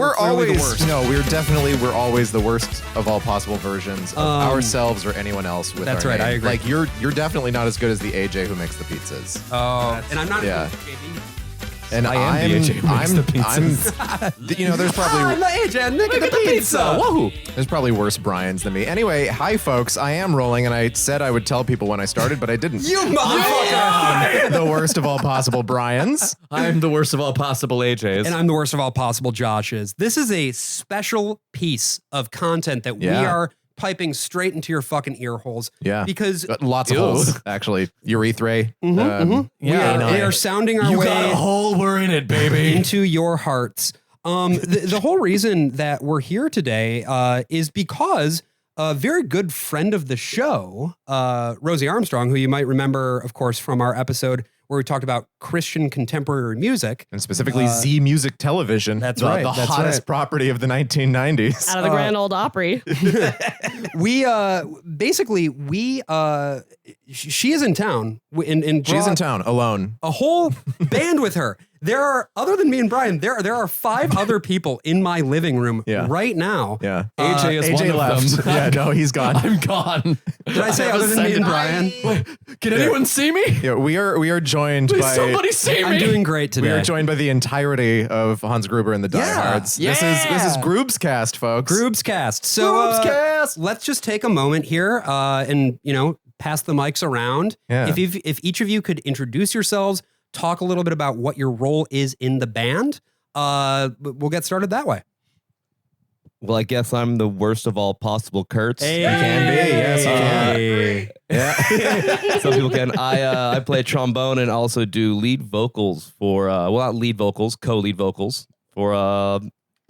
we're always the worst. No, we're always the worst of all possible versions of ourselves or anyone else with That's our right, name. I agree. Like you're definitely not as good as the AJ who makes the pizzas. Oh, and I'm not. Yeah. JB. And I am the AJ who makes the pizzas. There's probably I'm the AJ. Look at the pizza. Woohoo! There's probably worse Brians than me. Anyway, hi folks. I am rolling, and I said I would tell people when I started, but I didn't. You motherfucker! The worst of all possible Brians. I'm the worst of all possible AJs. And I'm the worst of all possible Joshes. This is a special piece of content that we are piping straight into your fucking ear holes. Yeah. Because lots of holes, actually. Urethra. we are sounding our you way got a hole, we're in it, baby. into your hearts. The whole reason that we're here today is because a very good friend of the show, Rosie Armstrong, who you might remember, of course, from our episode where we talked about Christian contemporary music. And specifically Z Music Television. That's right. The hottest property of the 1990s. Out of the Grand Ole Opry. She is in town. She's in town alone. A whole band with her. There are, other than me and Brian, there are 5 other people in my living room right now. Yeah. AJ is one left. of them. Yeah, no, he's gone. I'm gone. Did I say other than me and Brian? Can anyone see me? Yeah, we are joined Please by somebody see me. I'm doing great today. we are joined by the entirety of Hans Gruber and the Diehards. Yeah. This is Grubescast, folks. Grubescast. So let's just take a moment here and pass the mics around. Yeah. If each of you could introduce yourselves, talk a little bit about what your role is in the band, we'll get started that way. Well, I guess I'm the worst of all possible Kurtz. Hey. You can be. Yes, you can. Yeah. Some people can. I play trombone and also do lead vocals for, not lead vocals, co-lead vocals for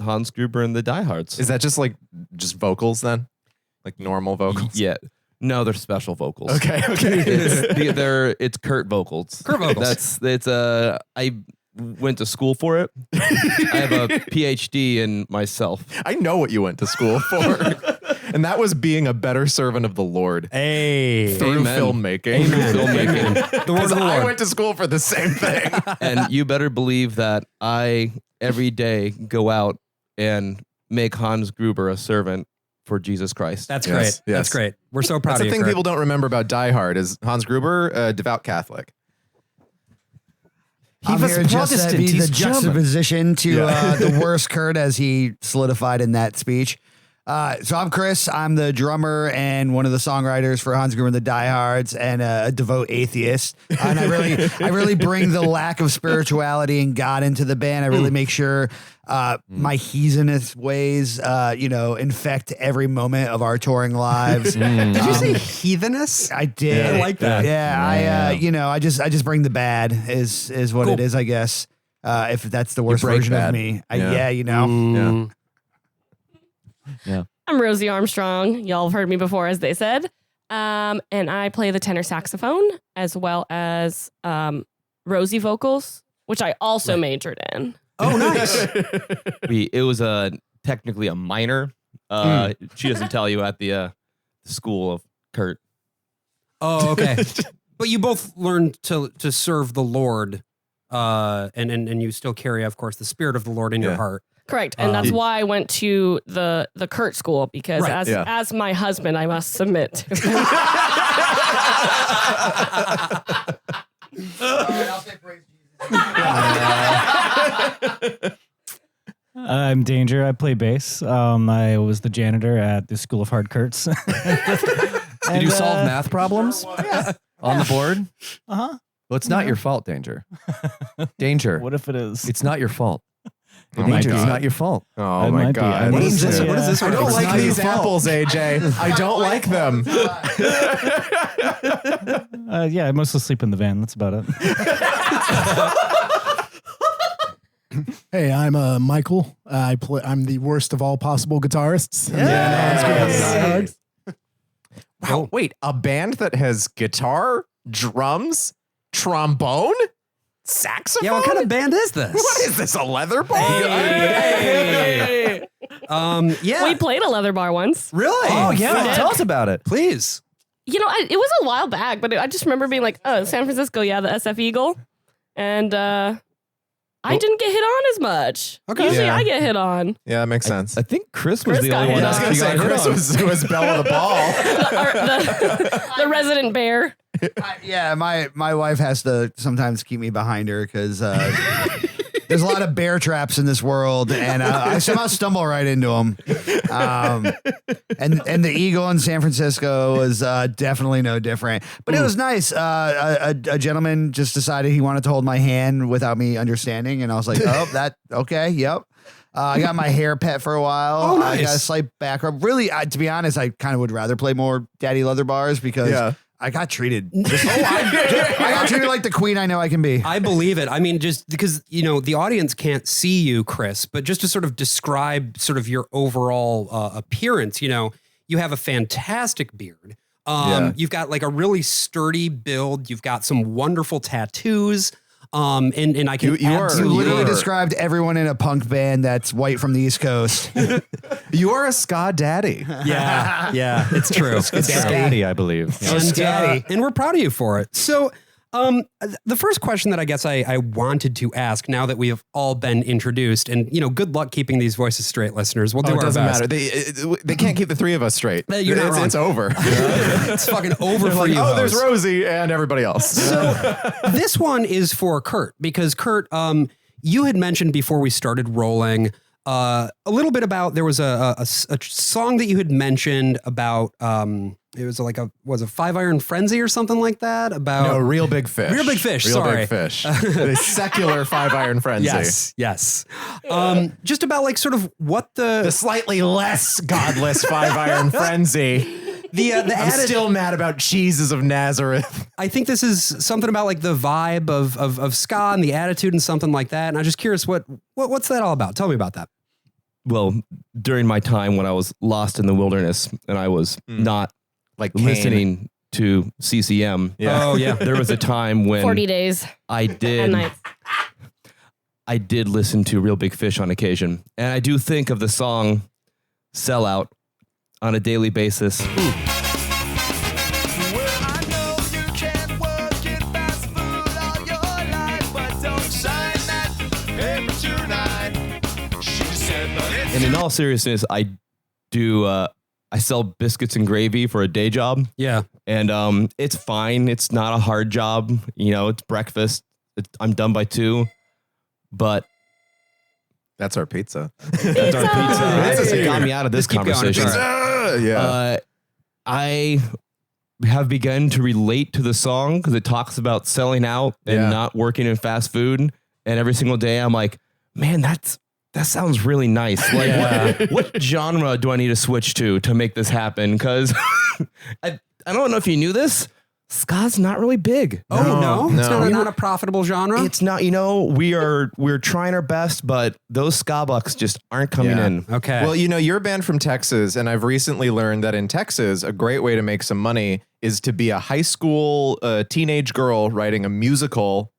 Hans Gruber and the Diehards. Is that just vocals then? Like normal vocals? Yeah. No, they're special vocals. Okay. It's Kurt vocals. Kurt vocals. I went to school for it. I have a PhD in myself. I know what you went to school for. And that was being a better servant of the Lord. Hey. Through Amen. filmmaking. Filmmaking. The word of the I Lord. went to school for the same thing. And you better believe that I, every day, go out and make Hans Gruber a servant for Jesus Christ. That's Yes, great. yes. That's great. We're so proud That's of the you, thing Kurt. people don't remember about Die Hard is Hans Gruber, a devout Catholic. I'm here just to be the juxtaposition to the worst Kurt as he solidified in that speech. So I'm Chris. I'm the drummer and one of the songwriters for Hans Gruber and the Diehards, and a devout atheist. And I really bring the lack of spirituality and God into the band. I really make sure my heathenist ways, infect every moment of our touring lives. Did you say heathenous? I did. I like that. Yeah, I just bring the bad is what it is, I guess. If that's the worst break version bad. of me, Yeah. I'm Rosie Armstrong. Y'all have heard me before, as they said. And I play the tenor saxophone as well as Rosie vocals, which I also majored in. Oh, nice. It was technically a minor. She doesn't tell you at the school of Kurt. Oh, okay. But you both learned to serve the Lord, and you still carry, of course, the spirit of the Lord in your heart. Correct. And that's why I went to the Kurt school, because as my husband, I must submit to him. I'll say praise Jesus. I'm Danger. I play bass. I was the janitor at the School of Hard Kurtz. Did you solve math problems on the board? Uh-huh. Well, it's not your fault, Danger. Danger. What if it is? It's not your fault. Oh my Danger, it's God. not your fault. Oh It my might be. God. What is this? Yeah. What is this? I don't It's like not these your fault. apples, AJ. I don't like them. Yeah, I mostly sleep in the van. That's about it. Hey, I'm Michael. I'm the worst of all possible guitarists. Wow, wait, a band that has guitar, drums, trombone, saxophone? Yeah, what kind of band is this? What is this, a leather bar? Hey. Yeah. We played a leather bar once. Really? Oh, yeah. We did. Tell us about it. Please. It was a while back, but I just remember being like, oh, San Francisco, yeah, the SF Eagle. And I I didn't get hit on as much. Okay. Usually Yeah. I get hit on. Yeah, that makes sense. I think Chris was Chris the got only hit one on. that I was actually gonna got say hit Chris on. was bell of the ball. The resident bear. Yeah, my wife has to sometimes keep me behind her because there's a lot of bear traps in this world, and I somehow stumble right into them. And the Eagle in San Francisco was definitely no different, but it was nice. A gentleman just decided he wanted to hold my hand without me understanding, and I was like, okay, yep. I got my hair pet for a while. Oh, nice. I got a slight back rub. Really, to be honest, I kind of would rather play more Daddy Leather Bars because I got treated. I got treated like the queen I know I can be. I believe it. I mean, just because, the audience can't see you, Chris, but just to sort of describe sort of your overall appearance, you have a fantastic beard. You've got like a really sturdy build. You've got some wonderful tattoos. And I can You literally described everyone in a punk band that's white from the East Coast. You are a ska daddy. Yeah, it's true. It's Scatty, I believe. Yeah. and we're proud of you for it. So, the first question that I guess I wanted to ask now that we have all been introduced, and good luck keeping these voices straight, listeners. We'll do It our doesn't best. matter. They can't keep the three of us straight. You're not wrong. It's over. It's fucking over for you. There's hoes. Rosie and everybody else. So this one is for Kurt because Kurt, you had mentioned before we started rolling a little bit about there was a song that you had mentioned about it was like a 5-Iron Frenzy or something like that about No, Real Big Fish. Real Big Fish, Real sorry. Big Fish. The secular 5-Iron Frenzy. Yes. Just about like sort of what The slightly less godless 5-Iron Frenzy. the I'm added, still mad about Jesus of Nazareth. I think this is something about like the vibe of ska and the attitude and something like that. And I'm just curious what's that all about? Tell me about that. Well, during my time when I was lost in the wilderness and I was not Like Cain. listening to CCM. Yeah. Oh yeah. There was a time when 40 days I and did nights. I did listen to Real Big Fish on occasion. And I do think of the song Sellout on a daily basis. And in all seriousness, I sell biscuits and gravy for a day job. Yeah. And it's fine. It's not a hard job. It's breakfast. I'm done by 2. But That's our pizza. that's our pizza. That's what got me out of this Just keep going. conversation. It's all right. Yeah. I have begun to relate to the song because it talks about selling out and Yeah. not working in fast food. And every single day I'm like, man, that sounds really nice. Like what genre do I need to switch to make this happen? Because I don't know if you knew this. Ska's not really big. Oh no, it's no. not a profitable genre. It's not, we're trying our best, but those ska bucks just aren't coming Yeah. in. Okay. Well, you're a band from Texas, and I've recently learned that in Texas, a great way to make some money is to be a high school teenage girl writing a musical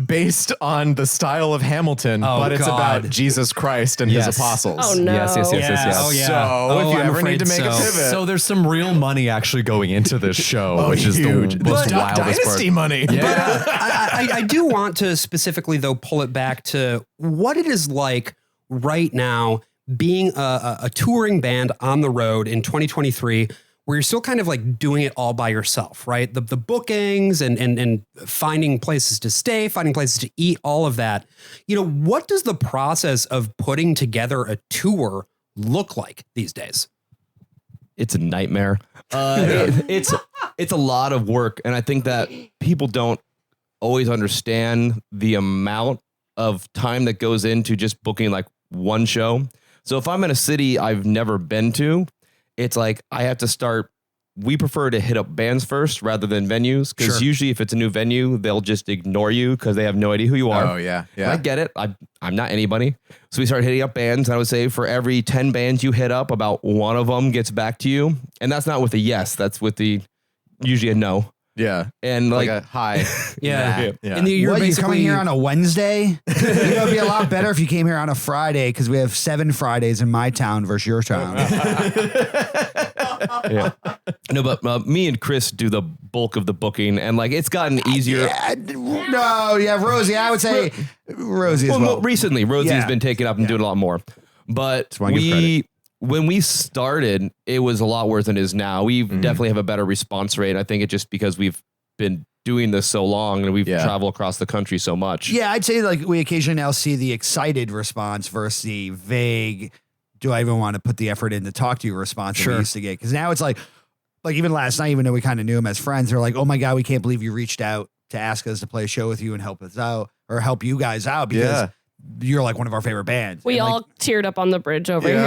based on the style of Hamilton, Oh, but it's God. about Jesus Christ and Yes. his apostles. Oh no. Yes. Oh yeah. So if you I'm ever need to afraid make a so. pivot, So there's some real money actually going into this show, which is huge. the most Duck wildest Dynasty part. money. Yeah. I do want to specifically though pull it back to what it is like right now being a touring band on the road in 2023 where you're still kind of like doing it all by yourself, right? The bookings and finding places to stay, finding places to eat, all of that. What does the process of putting together a tour look like these days? It's a nightmare. It's a lot of work. And I think that people don't always understand the amount of time that goes into just booking like one show. So if I'm in a city I've never been to, it's like I have to start. We prefer to hit up bands first rather than venues because Sure. usually if it's a new venue, they'll just ignore you because they have no idea who you are. Oh, yeah. And I get it. I'm not anybody. So we started hitting up bands. And I would say for every 10 bands you hit up, about one of them gets back to you. And that's not with a yes. That's with usually a no. Yeah. And Like like a hi. Yeah. Yeah. And you're What, you basically coming here on a Wednesday? It'd be a lot better if you came here on a Friday because we have 7 Fridays in my town versus your town. yeah. No, but me and Chris do the bulk of the booking, and like it's gotten easier. Rosie, I would say Rosie as well. Recently, Rosie's been taking up and doing a lot more. But when we started, it was a lot worse than it is now. We definitely have a better response rate. I think it's just because we've been doing this so long and we've traveled across the country so much. Yeah, I'd say like we occasionally now see the excited response versus the vague, do I even want to put the effort in to talk to you response that we used to get? Because now it's like even last night, even though we kind of knew him as friends, they're like, oh my God, we can't believe you reached out to ask us to play a show with you and help us out or help you guys out because you're like one of our favorite bands. We all teared up on the bridge over here.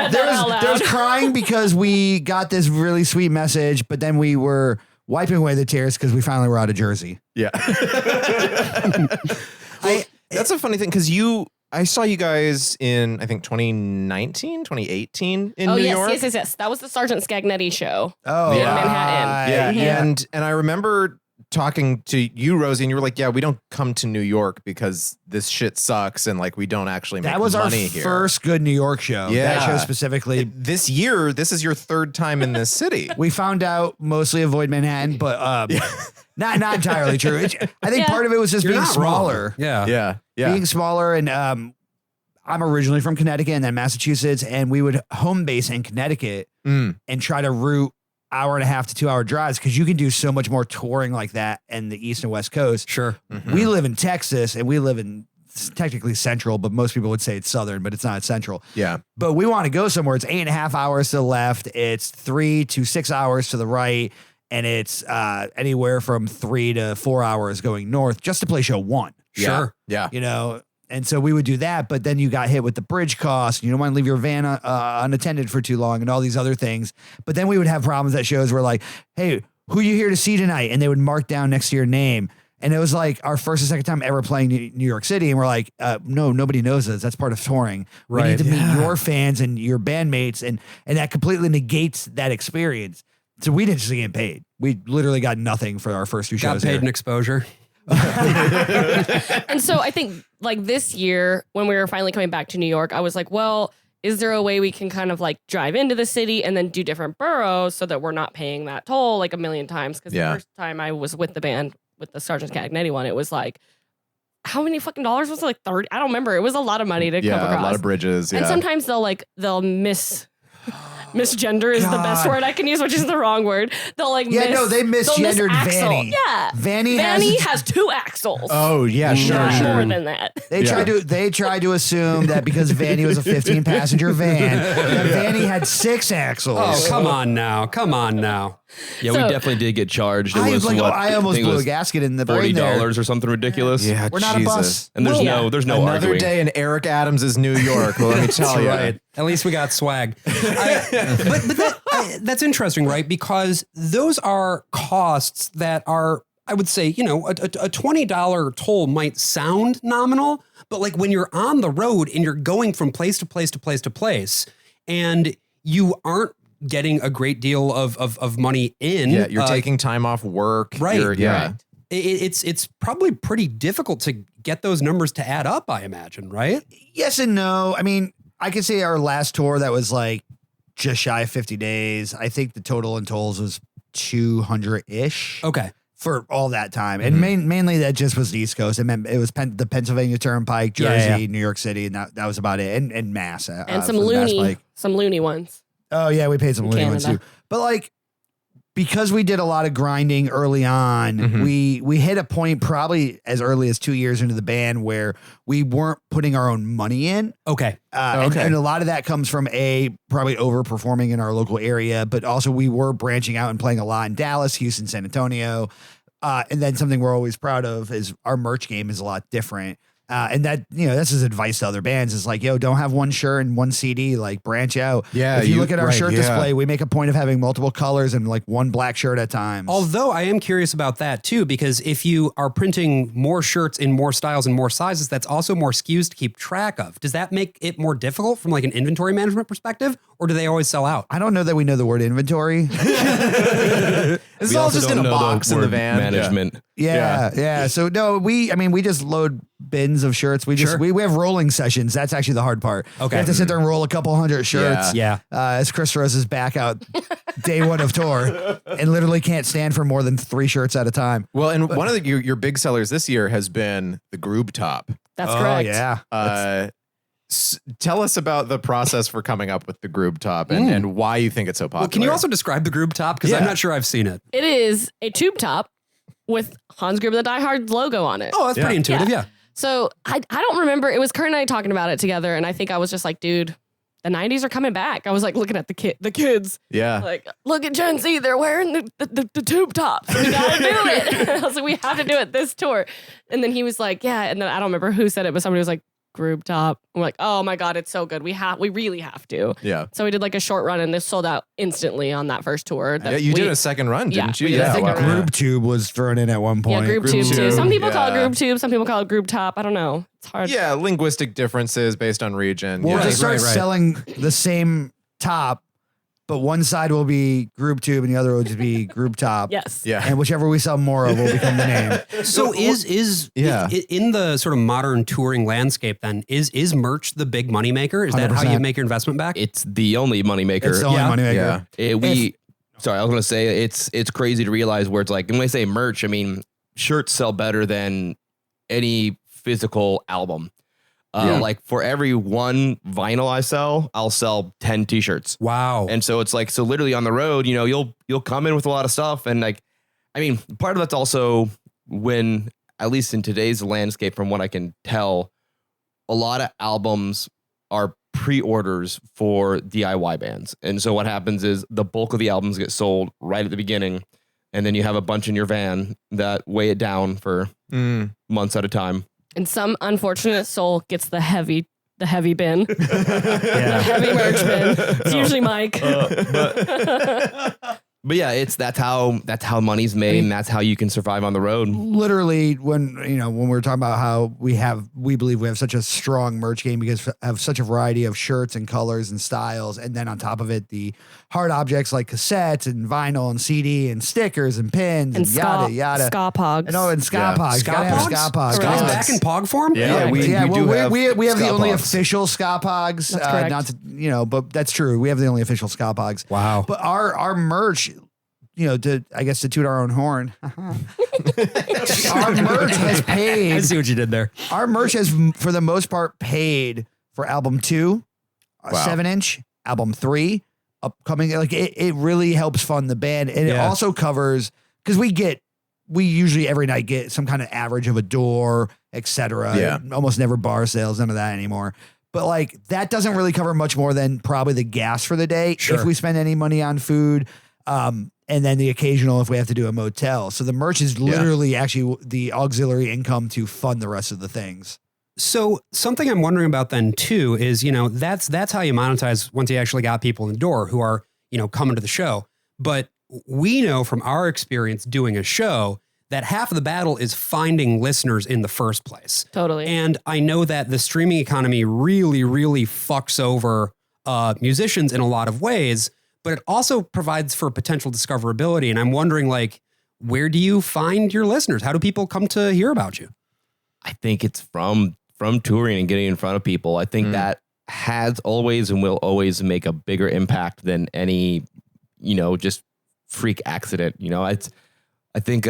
There was crying because we got this really sweet message, but then we were wiping away the tears because we finally were out of Jersey. Yeah. That's a funny thing because I saw you guys in, I think, 2019, 2018 in New York. Yes. That was the Sergeant Scagnetti show. Oh, in Manhattan. Yeah. And I remember talking to you, Rosie, and you were like, yeah, we don't come to New York because this shit sucks and like we don't actually make money here. That was our first good New York show. Yeah. That show specifically. This year, this is your third time in this city. We found out mostly avoid Manhattan, but not entirely true. I think part of it was just being smaller. Yeah. Being smaller. And I'm originally from Connecticut and then Massachusetts, and we would home base in Connecticut and try to route 1.5 to 2 hour drives because you can do so much more touring like that in the East and West Coast. Sure. We live in Texas and we live in technically central, but most people would say it's southern, but it's not central. Yeah. But we want to go somewhere. It's 8.5 hours to the left. It's 3 to 6 hours to the right. And it's anywhere from 3 to 4 hours going north just to play show one. Sure. Yeah. You know, and so we would do that, but then you got hit with the bridge cost. You don't want to leave your van unattended for too long and all these other things. But then we would have problems at shows where like, hey, who you here to see tonight? And they would mark down next to your name. And it was like our first or second time ever playing New York City. And we're like, no, nobody knows us. That's part of touring. We need to meet your fans and your bandmates. And that completely negates that experience. So we didn't just get paid. We literally got nothing for our first 2 shows. Got paid in exposure. And so I think like this year when we were finally coming back to New York, I was like, well, is there a way we can kind of like drive into the city and then do different boroughs so that we're not paying that toll like a million times? Because the first time I was with the band with the Sergeant Scagnetti one, it was like, how many fucking dollars was it? Like 30? I don't remember. It was a lot of money to come across. Yeah, a lot of bridges. And sometimes they'll misgender is the best word I can use, which is the wrong word. They'll like they misgendered Vanny. Yeah, Vanny has 2 axles. Oh yeah, sure. More than that. They tried to assume that because Vanny was a 15 passenger van, that Vanny had 6 axles. Oh, come on now. Yeah, we definitely did get charged. It was I almost blew a gasket in the brain there. $40 or something ridiculous. Yeah, we're not a bus. And there's no another arguing. day in Eric Adams' New York. Well, let me tell you. Right. At least we got swag. That's interesting, right? Because those are costs that are, I would say, you know, a $20 toll might sound nominal, but like when you're on the road and you're going from place to place to place to place, and you aren't getting a great deal of money in. Yeah, you're taking time off work. Right. Yeah. It's probably pretty difficult to get those numbers to add up, I imagine, right? Yes and no. I mean, I could say our last tour that was like just shy of 50 days. I think the total in tolls was 200-ish. Okay. For all that time. And mainly that just was the East Coast. It meant it was the Pennsylvania Turnpike, Jersey, New York City, and that was about it. And Mass. And some loony ones. Oh, yeah, we paid some loony ones too. But like, because we did a lot of grinding early on, we hit a point probably as early as 2 years into the band where we weren't putting our own money in. Okay. And a lot of that comes from probably overperforming in our local area, but also we were branching out and playing a lot in Dallas, Houston, San Antonio. And then something we're always proud of is our merch game is a lot different. And that, you know, this is advice to other bands. It's like, yo, don't have one shirt and one CD, like branch out. Yeah. If you look at our shirt display, we make a point of having multiple colors and like one black shirt at times. Although I am curious about that too, because if you are printing more shirts in more styles and more sizes, that's also more SKUs to keep track of. Does that make it more difficult from like an inventory management perspective, or do they always sell out? I don't know that we know the word inventory. This is all just in a box in the van. Management. Yeah. So no, we just load bins of shirts. We have rolling sessions. That's actually the hard part. Okay. We have to sit there and roll a couple hundred shirts. Yeah. As Chris throws his back out day one of tour and literally can't stand for more than 3 shirts at a time. Well, and one of your big sellers this year has been the Grube Top. That's correct. Yeah. Tell us about the process for coming up with the Grube Top and why you think it's so popular. Well, can you also describe the Grube Top? Because I'm not sure I've seen it. It is a tube top with Hans Gruber the Die Hard logo on it. Oh, that's pretty intuitive. Yeah. So I don't remember. It was Kurt and I talking about it together, and I think I was just like, dude, the 90s are coming back. I was like looking at the kids. Yeah. Like, look at Gen Z. They're wearing the tube tops. We got to do it. I was like, we have to do it this tour. And then he was like, yeah. And then I don't remember who said it, but somebody was like, Grube Top. I'm like, oh my God, it's so good. We really have to. Yeah. So we did like a short run and this sold out instantly on that first tour. Yeah, you did a second run, didn't you? we did a I think second run. Grube Tube was thrown in at one point. Yeah, Grube Tube too. Some people call it Yeah. Grube Tube. Some people call it Grube Top. I don't know. It's hard. Yeah, linguistic differences based on region. We'll yeah. just start right. selling the same top, but one side will be Grube Tube and the other will just be Grube Top. Yes. Yeah. And whichever we sell more of will become the name. So is in the sort of modern touring landscape then, is merch the big moneymaker? Is that how you 100%. make your investment back? It's the only moneymaker. It's the only moneymaker. Yeah. Sorry, I was gonna say it's crazy to realize where it's like, and when I say merch, I mean shirts sell better than any physical album. Like for every one vinyl I sell, I'll sell 10 t-shirts. Wow. And so it's like, so literally on the road, you know, you'll come in with a lot of stuff. And like, I mean, part of that's also when, at least in today's landscape, from what I can tell, a lot of albums are pre-orders for DIY bands. And so what happens is the bulk of the albums get sold right at the beginning. And then you have a bunch in your van that weigh it down for months at a time. And some unfortunate soul gets the heavy bin. The heavy merch bin. It's usually Mike. But yeah, that's how money's made, and that's how you can survive on the road. Literally, when we're talking about how we believe we have such a strong merch game because we have such a variety of shirts and colors and styles, and then on top of it, the hard objects like cassettes and vinyl and CD and stickers and pins and yada yada. Ska pogs. And ska pogs. Ska Gotta have pogs? ska pogs. Ska's back in pog form? Yeah, we we have the ska only pogs. official ska pogs. That's correct. Not to, but that's true. We have the only official ska pogs. Wow. But our merch, to toot our own horn. Our merch has paid. I see what you did there. Our merch has, for the most part, paid for album 2, a 7-inch, album 3, upcoming. Like it really helps fund the band, and it also covers because we usually every night get some kind of average of a door, etc. Yeah. Almost never bar sales, none of that anymore. But like that doesn't really cover much more than probably the gas for the day if we spend any money on food. And then the occasional if we have to do a motel. So the merch is literally actually the auxiliary income to fund the rest of the things. So something I'm wondering about then too is, that's how you monetize once you actually got people in the door who are, coming to the show. But we know from our experience doing a show that half of the battle is finding listeners in the first place. Totally. And I know that the streaming economy really, really fucks over musicians in a lot of ways, but it also provides for potential discoverability. And I'm wondering, where do you find your listeners? How do people come to hear about you? I think it's from touring and getting in front of people. I think that has always and will always make a bigger impact than any, just freak accident. I think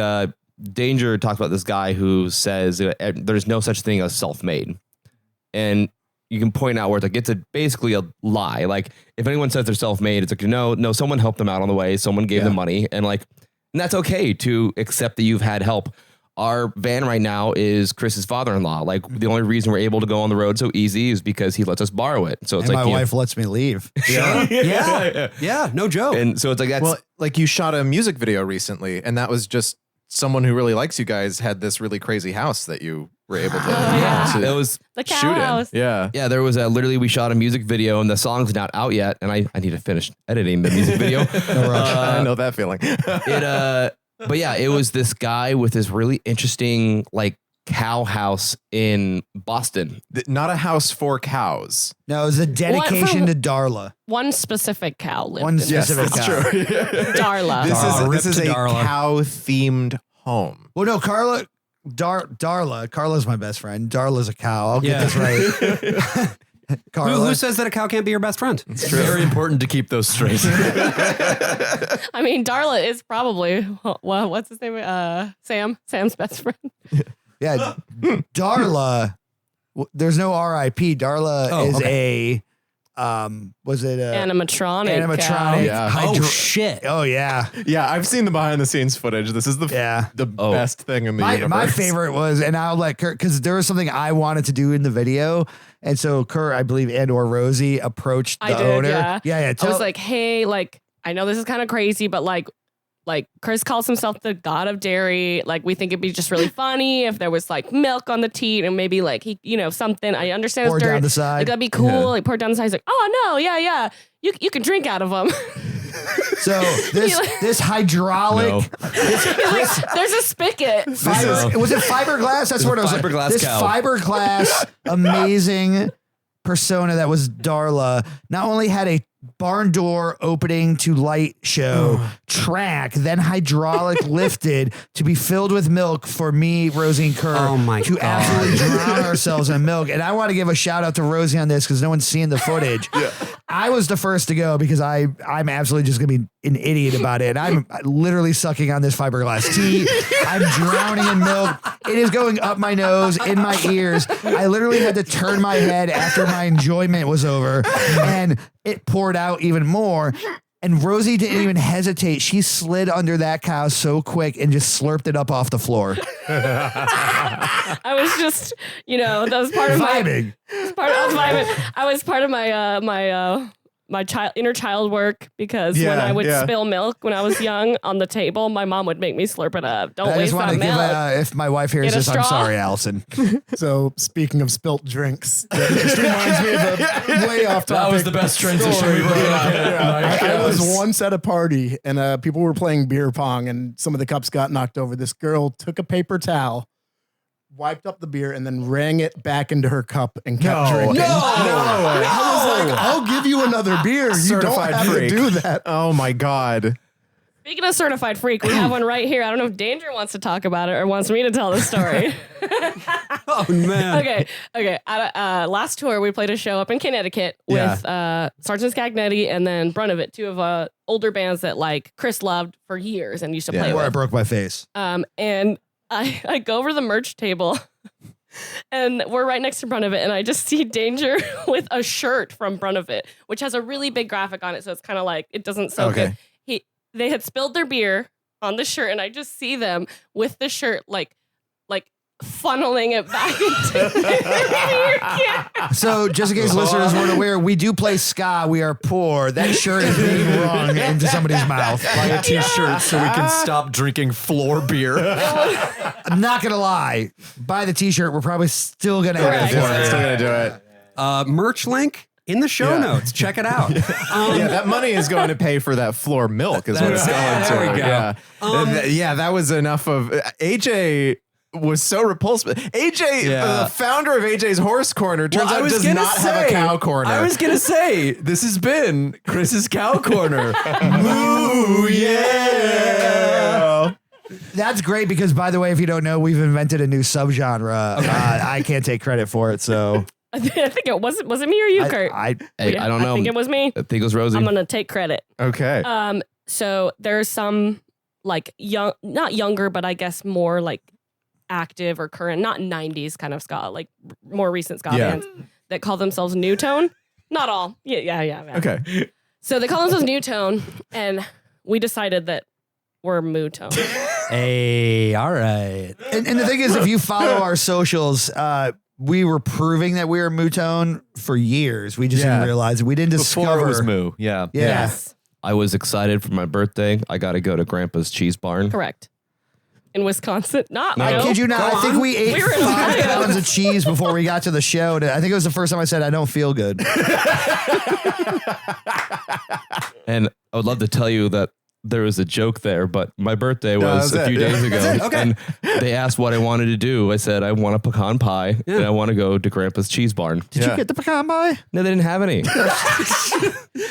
Danger talks about this guy who says there's no such thing as self-made. And you can point out where it's like, it's basically a lie. Like if anyone says they're self-made, it's like, no, someone helped them out on the way. Someone gave them money and that's okay to accept that you've had help. Our van right now is Chris's father-in-law. Like the only reason we're able to go on the road so easy is because he lets us borrow it. So it's And like my wife lets me leave. Yeah, no joke. And so it's like, that's you shot a music video recently, and that was just someone who really likes you guys had this really crazy house that you were able to, that was The shoot cow in. house. Yeah. Yeah, there was literally we shot a music video and the song's not out yet, and I need to finish editing the music video. I know that feeling. But yeah, it was this guy with this really interesting cow house in Boston. Not a house for cows. No, it was a dedication What to Darla. One specific cow lived One in specific that's cow. true. Darla. This is Rip to a Darla. cow-themed home. Well, no, Darla. Carla's my best friend. Darla's a cow. I'll get this right. Carla. Who says that a cow can't be your best friend? It's very important to keep those straight. I mean, Darla is probably what's his name? Sam's best friend. Yeah, Darla. There's no R.I.P. Darla is a. Was it a animatronic? Animatronic. Yeah. Shit. Oh yeah. Yeah, I've seen the behind the scenes footage. This is the best thing in the universe. My favorite was, and I'll let Kurt, because there was something I wanted to do in the video, and so Kurt, I believe, and or Rosie approached the owner. Yeah. I was like, hey, like, I know this is kind of crazy, but like Chris calls himself the god of dairy. Like, we think it'd be just really funny if there was like milk on the teat and maybe like he, something. I understand pour it's dirt. down the side. Like, that'd be cool. Yeah. Like, pour it down the side. He's like, oh no, yeah. You can drink out of them. So this hydraulic. There's a spigot. Was it fiberglass? That's what it was. Fiberglass This cow. fiberglass amazing persona that was Darla not only had a barn door opening to light show track, then hydraulic lifted to be filled with milk for me, Rosie, and Kurt to absolutely drown ourselves in milk. And I want to give a shout out to Rosie on this because no one's seen the footage. I was the first to go because I'm absolutely just gonna be an idiot about it. I'm literally sucking on this fiberglass tea. I'm drowning in milk. It is going up my nose, in my ears. I literally had to turn my head after my enjoyment was over, and it poured out even more. And Rosie didn't even hesitate. She slid under that cow so quick and just slurped it up off the floor. I was just, that was part of vibing. I was part of my inner child work because when I would spill milk when I was young on the table, my mom would make me slurp it up. Don't waste that milk. If my wife hears this, I'm sorry, Allison. So speaking of spilt drinks, this reminds me of a way off topic. That was the best transition we've ever had. I was once at a party and people were playing beer pong and some of the cups got knocked over. This girl took a paper towel, wiped up the beer, and then rang it back into her cup and kept drinking. No. I was like, I'll give you another beer. You don't have to do that. Oh my God. Speaking of certified freak, we have one right here. I don't know if Danger wants to talk about it or wants me to tell the story. Oh man. Okay. Last tour, we played a show up in Connecticut with Sergeant Scagnetti and then Brunavit, two of older bands that like Chris loved for years and used to play Where I with. broke my face. And I go over to the merch table and we're right next to Brunavit and I just see Danger with a shirt from Brunavit, which has a really big graphic on it. So it's kind of like, it doesn't soak it. They had spilled their beer on the shirt and I just see them with the shirt like funneling it back into their beer. So just in case listeners weren't aware, we do play ska. We are poor. That shirt is being wrung into somebody's mouth. Buy a t-shirt so we can stop drinking floor beer. I'm not going to lie. Buy the t-shirt. We're probably still going to have it. Still gonna do it. Merch link in the show notes. Check it out. That money is going to pay for that floor milk is what it's going to. There we go. Yeah, that was enough of AJ was so repulsive. AJ, the founder of AJ's Horse Corner, turns out does not have a cow corner. I was gonna say this has been Chris's cow corner. Moo, yeah. That's great because, by the way, if you don't know, we've invented a new subgenre. I can't take credit for it, so I think it was it me or you, Kurt? I don't know. I think it was me. I think it was Rosie. I'm gonna take credit. Okay. So there's some like not younger, but I guess more like active or current, not 90s kind of ska, like more recent ska bands that call themselves New Tone. Not all. Yeah. Okay. So they call themselves New Tone, and we decided that we're Moo Tone. Hey, all right. And the thing is, if you follow our socials, we were proving that we were Moo Tone for years. We just didn't realize it. We didn't discover. Before it was Moo. Yeah. Yes. I was excited for my birthday. I got to go to Grandpa's Cheese Barn. Correct. In Wisconsin. I kid you not. I think we ate 5 pounds of cheese before we got to the show. I think it was the first time I said, I don't feel good. And I would love to tell you that there was a joke there, but my birthday was a few days ago. And they asked what I wanted to do. I said, I want a pecan pie and I want to go to Grandpa's Cheese Barn. Did you get the pecan pie? No, they didn't have any.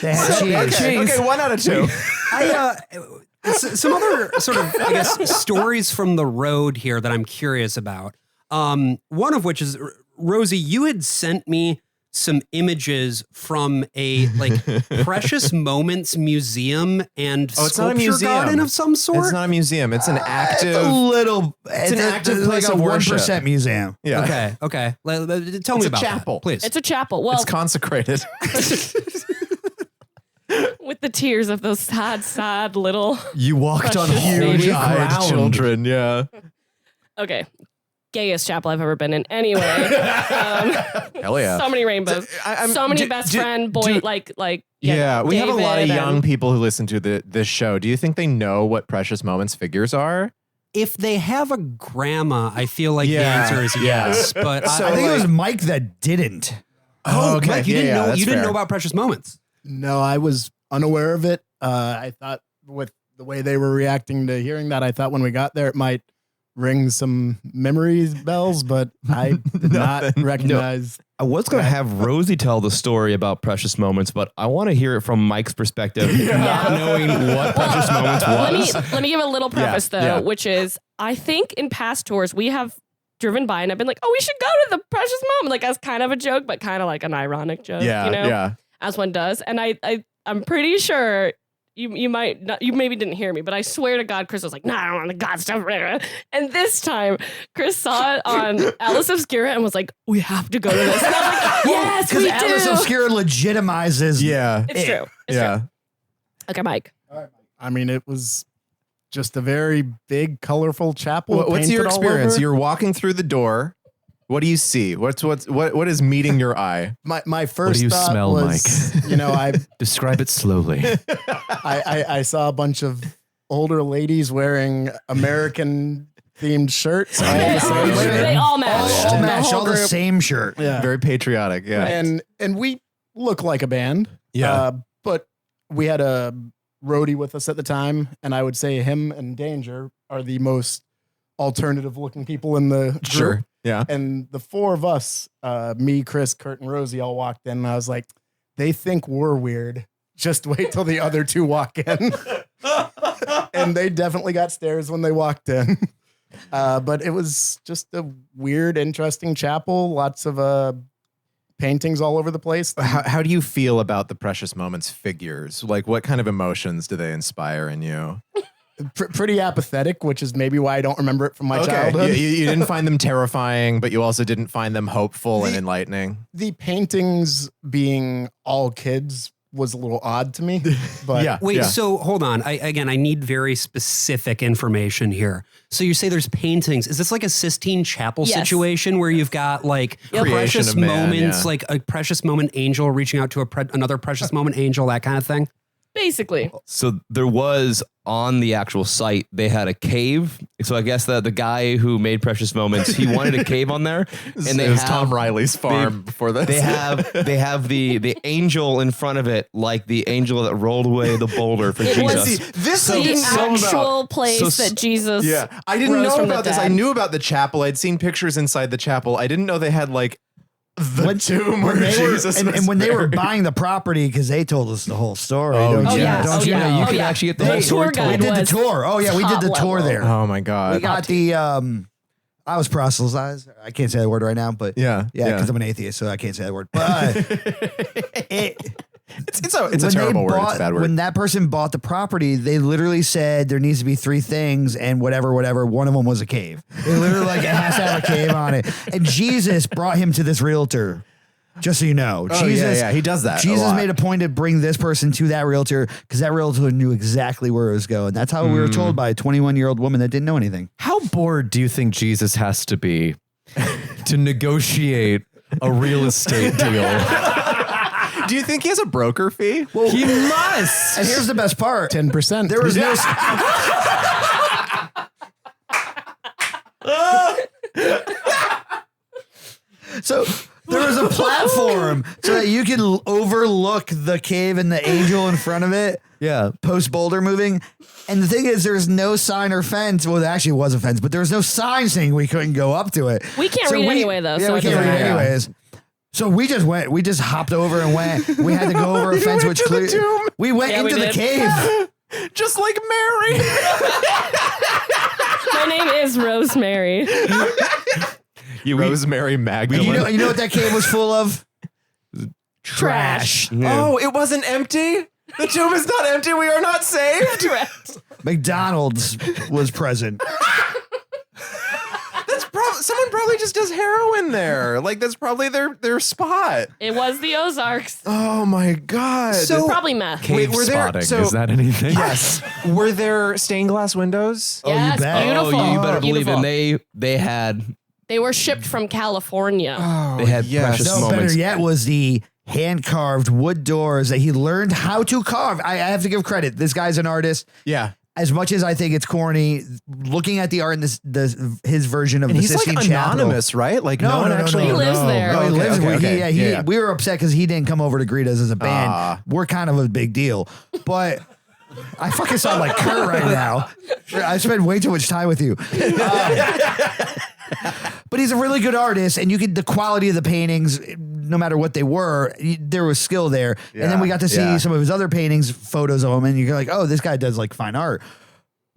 They had cheese. Okay, 1 out of 2. Some other sort of, I guess, stories from the road here that I'm curious about. One of which is, Rosie, you had sent me some images from a like Precious Moments museum and Oh, it's not a sculpture museum. garden of some sort. It's not a museum. It's an active. It's an active place like a of worship. 1% museum. Yeah. Okay. Tell me It's a about chapel. that, please. It's a chapel. Well, It's consecrated. with the tears of those sad little. You walked on Precious babies. huge-eyed Eyed children. Yeah. Okay. Gayest chapel I've ever been in. Anyway. Hell yeah. So many rainbows. So many best friend boy like Yeah, we have a lot of David young and- people who listen to this show. Do you think they know what Precious Moments figures are? If they have a grandma, I feel like the Yeah. answer is Yeah. yes. But So, I think it was like- Mike that didn't. Mike, you didn't know. that's You didn't fair. know about Precious Moments. No, I was unaware of it. I thought with the way they were reacting to hearing that, I thought when we got there it might ring some memories bells, but I did not recognize. I was going to have Rosie tell the story about Precious Moments, but I want to hear it from Mike's perspective, not knowing what Precious Moments was. Let me give a little preface though, which is I think in past tours we have driven by and I've been like, oh, we should go to the Precious Moment, like as kind of a joke, but kind of like an ironic joke, Yeah, you know, yeah. as one does. And I'm pretty sure you might not, you maybe didn't hear me, but I swear to God, Chris was like, nah, I don't want the God stuff. And this time, Chris saw it on Alice Obscura and was like, we have to go to this. And I was like, yes, we Because Alice do. Obscura legitimizes. Yeah. It's true. It's Yeah. true. Okay, Mike. I mean, it was just a very big, colorful chapel. What's your painted all experience? over. You're walking through the door. What do you see? What is meeting your eye? My first do you thought smell, was, Mike? you know, Describe it slowly. I saw a bunch of older ladies wearing American themed shirts. All the same They shirt. all matched. All The matched, whole all the group. same shirt. Yeah. Very patriotic. Yeah. And we look like a band. Yeah. But we had a roadie with us at the time, and I would say him and Danger are the most alternative looking people in the group. Sure. Yeah. And the four of us, me, Chris, Kurt, and Rosie, all walked in, and I was like, they think we're weird. Just wait till the other two walk in. And they definitely got stares when they walked in. But it was just a weird, interesting chapel. Lots of paintings all over the place. How do you feel about the Precious Moments figures? Like, what kind of emotions do they inspire in you? Pretty apathetic, which is maybe why I don't remember it from my childhood. You didn't find them terrifying, but you also didn't find them hopeful and enlightening. The paintings being all kids was a little odd to me. But Yeah. Wait, so hold on. I need very specific information here. So you say there's paintings. Is this like a Sistine Chapel Yes. situation where you've got like Creation precious of man, moments, yeah. like a precious moment angel reaching out to another precious moment angel, that kind of thing? Basically. So there was on the actual site, they had a cave. So I guess the guy who made Precious Moments, he wanted a cave on there. And it was Tom Riley's farm before this. They have the angel in front of it, like the angel that rolled away the boulder for It was Jesus. this the I didn't know about. actual place So- that Jesus. Yeah, I didn't rose know from the about this. I dead. knew about the chapel. I'd seen pictures inside the chapel. I didn't know they had like the tomb where When they were, Jesus and, was and when they were buried. buying the property, because they told us the whole story. Oh, don't you? yeah. Don't Oh, you yeah. know? You Oh, can yeah. actually get the The whole story tour told. We guide did the was tour. Oh yeah, we did the top tour level. there. Oh my god. We got the I was proselytized. I can't say that word right now, but Yeah, yeah, yeah. because I'm an atheist, so I can't say that word. But It's a when terrible they word. bought- It's a bad word. When that person bought the property, they literally said there needs to be three things, and whatever. One of them was a cave. They literally like it has to have a cave on it. And Jesus brought him to this realtor. Just so you know, Oh, Jesus, yeah, he does that a Jesus lot. made a point to bring this person to that realtor because that realtor knew exactly where it was going. That's how we were told by a 21-year-old woman that didn't know anything. How bored do you think Jesus has to be to negotiate a real estate deal? Do you think he has a broker fee? He must. And here's the best part: 10%. there was no. So there was a platform so that you could overlook the cave and the angel in front of it. Yeah. Post boulder moving. And the thing is, there's no sign or fence. Well, there actually was a fence, but there was no sign saying we couldn't go up to it. We can't read anyway, though. Yeah, so we it can't doesn't read matter. anyways. So we just went. We just hopped over and went. We had to go over a fence, which to the clear. tomb? We went Yeah, we into the did. cave. Just like Mary. My name is Rosemary. Rosemary Magdalene. You know what that cave was full of? Trash. Yeah. Oh, it wasn't empty? The tomb is not empty. We are not saved. Correct. McDonald's was present. Someone probably just does heroin there. Like, that's probably their spot. It was the Ozarks. Oh my God. So Probably meth. Cave were there- spotting. so- Is that anything? Yes. Were there stained glass windows? Yes, bet. beautiful. Oh, you better believe Beautiful. it. They had They were shipped from California. Oh, They had precious No, moments. better yet was the hand-carved wood doors that he learned how to carve. I have to give credit. This guy's an artist. Yeah. As much as I think it's corny, looking at the art in his version of And the he's like Sistine Chapel. anonymous, right? Like no one actually. He lives there. No, he Okay, lives okay, there. okay. Yeah. We were upset because he didn't come over to greet us as a band. Ah. We're kind of a big deal, but I fucking sound like Kurt right now. I spend way too much time with you. But he's a really good artist, and you could the quality of the paintings, no matter what they were, there was skill there. And then we got to see some of his other paintings, photos of him, and you're like, oh, this guy does like fine art.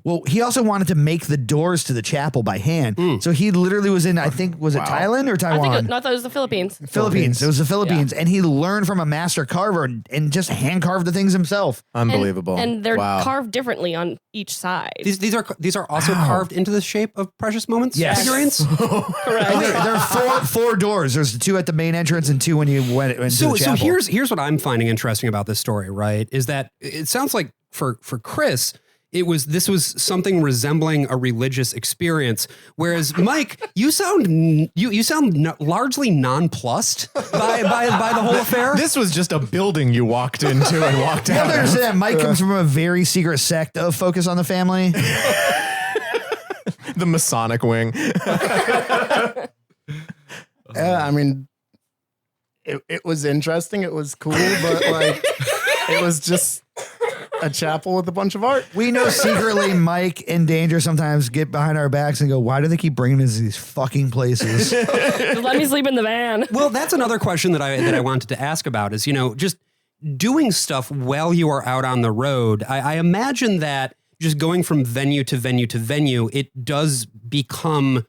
Well, he also wanted to make the doors to the chapel by hand. So he literally was in, I think, was it Thailand or I Taiwan? think I thought it was the Philippines. Philippines. It was the Philippines. And he learned from a master carver and just hand carved the things himself. Unbelievable. And they're Wow. carved differently on each side. these are also carved into the shape of precious moments Yes. figurines. Correct. And there are four doors. There's two at the main entrance and two when you went into So the chapel. here's what I'm finding interesting about this story, right? Is that it sounds like for Chris, this was something resembling a religious experience, whereas Mike, you sound largely nonplussed by the whole affair. This was just a building you walked into and walked You have out. to understand that Mike comes from a very secret sect of Focus on the Family. The Masonic wing. I mean, it was interesting. It was cool, but like, it was just a chapel with a bunch of art. We know secretly Mike and Danger sometimes get behind our backs and go, why do they keep bringing us to these fucking places? Just let me sleep in the van. Well, that's another question that I wanted to ask about is, just doing stuff while you are out on the road. I imagine that just going from venue to venue to venue, it does become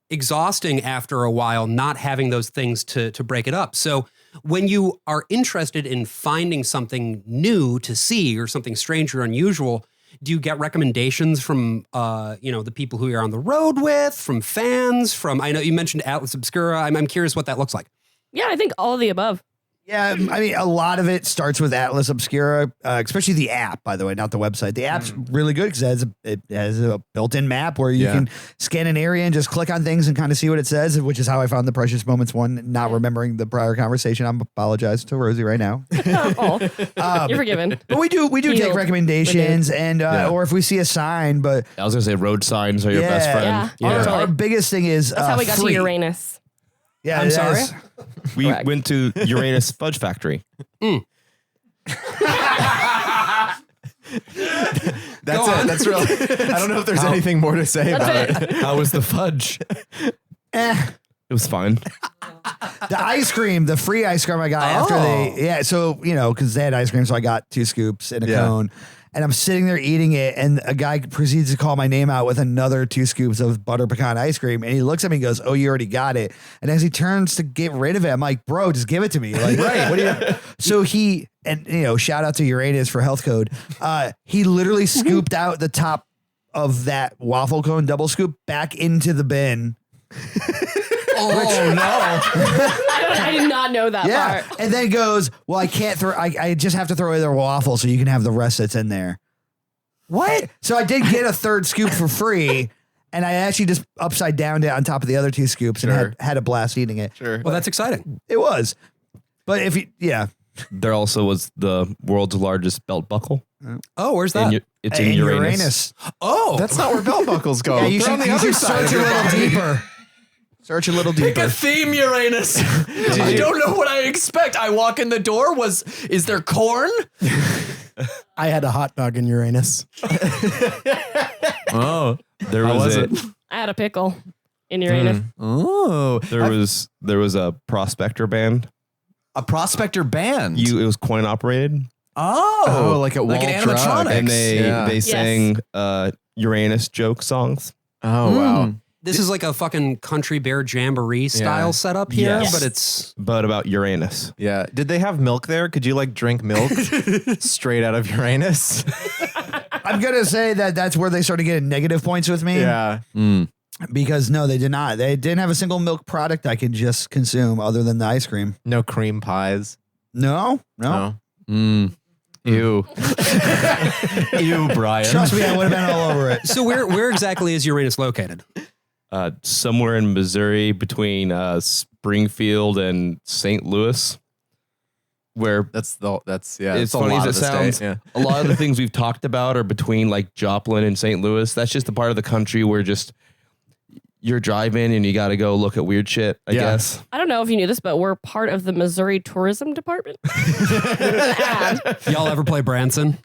exhausting after a while, not having those things to break it up. So when you are interested in finding something new to see or something strange or unusual, do you get recommendations from, the people who you're on the road with, from fans, I know you mentioned Atlas Obscura. I'm curious what that looks like. Yeah, I think all of the above. Yeah, I mean, a lot of it starts with Atlas Obscura, especially the app, by the way, not the website. The app's really good because it has a built-in map where you can scan an area and just click on things and kind of see what it says, which is how I found the Precious Moments one, not remembering the prior conversation. I'm apologizing to Rosie right now. You're forgiven. But we do take Healed. recommendations and or if we see a sign, but I was gonna say road signs are your best friend. Yeah. our biggest thing is That's how we got free. to Uranus. Yeah, I'm it sorry? is. We Correct. went to Uranus Fudge Factory. That's Go it. on. That's real. I don't know if there's anything more to say about That's it. it. How was the fudge? Eh. It was fine. The ice cream, the free ice cream I got after so, because they had ice cream, so I got 2 scoops and a cone. And I'm sitting there eating it, and a guy proceeds to call my name out with another 2 scoops of butter pecan ice cream. And he looks at me and goes, "Oh, you already got it." And as he turns to get rid of it, I'm like, "Bro, just give it to me." Like, right. What do you? So shout out to Uranus for health code. He literally scooped out the top of that waffle cone double scoop back into the bin. Oh no! I did not know that part. And then goes, "Well, I can't throw. I just have to throw away their waffle, so you can have the rest that's in there." What? So I did get a 3rd scoop for free, and I actually just upside down it on top of the other 2 scoops and had a blast eating it. Sure. Well, that's exciting. It was, but if you, There also was the world's largest belt buckle. Oh, where's that? It's in Uranus. Oh, That's not where belt buckles go. Yeah, you They're on should, the you other should side search of a your little body. deeper. Search a little deeper. Theme Uranus. I don't know what I expect. I walk in the door. Is there corn? I had a hot dog in Uranus. Oh, there How was was it. I had a pickle in Uranus. Oh, There was a prospector band. A prospector band. It was coin operated, Oh, like at like an Wall Drug. animatronics. and they Yeah. they Yes. sang Uranus joke songs. Oh wow. This is like a fucking country bear jamboree style setup here, Yes. but it's But about Uranus. Yeah. Did they have milk there? Could you like drink milk straight out of Uranus? I'm gonna say that's where they started getting negative points with me. Yeah. Because no, they did not. They didn't have a single milk product I could just consume other than the ice cream. No cream pies. No. No. Ew. Ew, Brian. Trust me, I would have been all over it. so where exactly is Uranus located? Somewhere in Missouri between Springfield and St. Louis, where That's it's a funny lot as it of the state. sounds. Yeah. A lot of the things we've talked about are between like Joplin and St. Louis. That's just the part of the country where just you're driving and you got to go look at weird shit, I guess. I don't know if you knew this, but we're part of the Missouri Tourism Department. Y'all ever play Branson?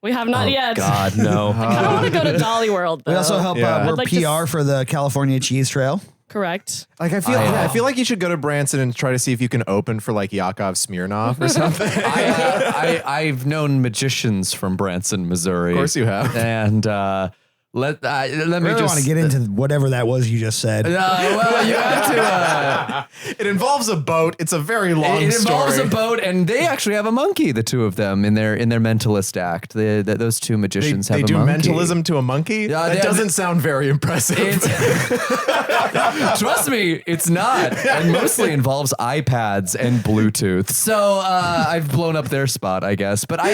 We have not yet. God, no. I don't want to go to Dolly World, though. We also help. Yeah. We're I'd like to PR for the California Cheese Trail. Correct. Like I feel like you should go to Branson and try to see if you can open for like Yakov Smirnoff or something. I've known magicians from Branson, Missouri. Of course you have. And let me I really just want to get into whatever that was you just said. well, you have to. It involves a boat. It's a very long It involves story. a boat, and they actually have a monkey. The two of them in their mentalist act. Those two magicians They have do a monkey. mentalism to a monkey? Yeah, That they- doesn't sound very impressive. Trust me, it's not. It mostly involves iPads and Bluetooth. So I've blown up their spot, I guess. But I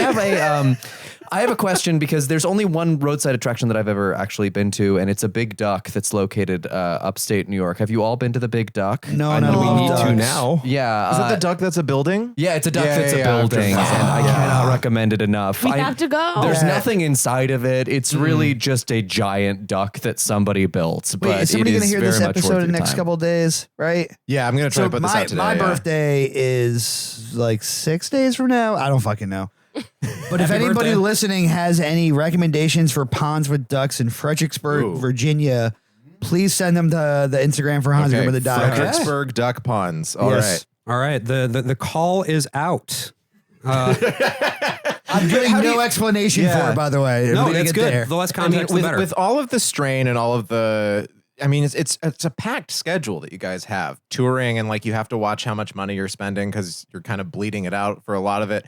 have a question because there's only one roadside attraction that I've ever actually been to, and it's a Big Duck that's located upstate New York. Have you all been to the Big Duck? No, I know we need to now. Yeah. Is that the duck that's a building? Yeah, it's a duck Yeah, that's yeah, a yeah, building, and I cannot recommend it enough. We have to go. There's Yeah. nothing inside of it. It's really just a giant duck that somebody built. But Wait, is somebody it going to is hear very this much episode worth in the your next time. couple of days, right? Yeah, I'm going to try So to put this out today. my yeah. birthday is like 6 days from now. I don't fucking know. But if Happy anybody birthday. listening has any recommendations for ponds with ducks in Fredericksburg, Ooh. Virginia, please send them to the Instagram for Hans Grimmer the Die Hard. Fredericksburg Duck Ponds. All right. Yes. All right, the call is out. I'm getting no explanation Yeah. for it, by the way. No, We didn't that's get good. there. The less I mean, context, the with, better. with all of the strain and all of the, I mean, it's a packed schedule that you guys have touring, and like you have to watch how much money you're spending because you're kind of bleeding it out for a lot of it.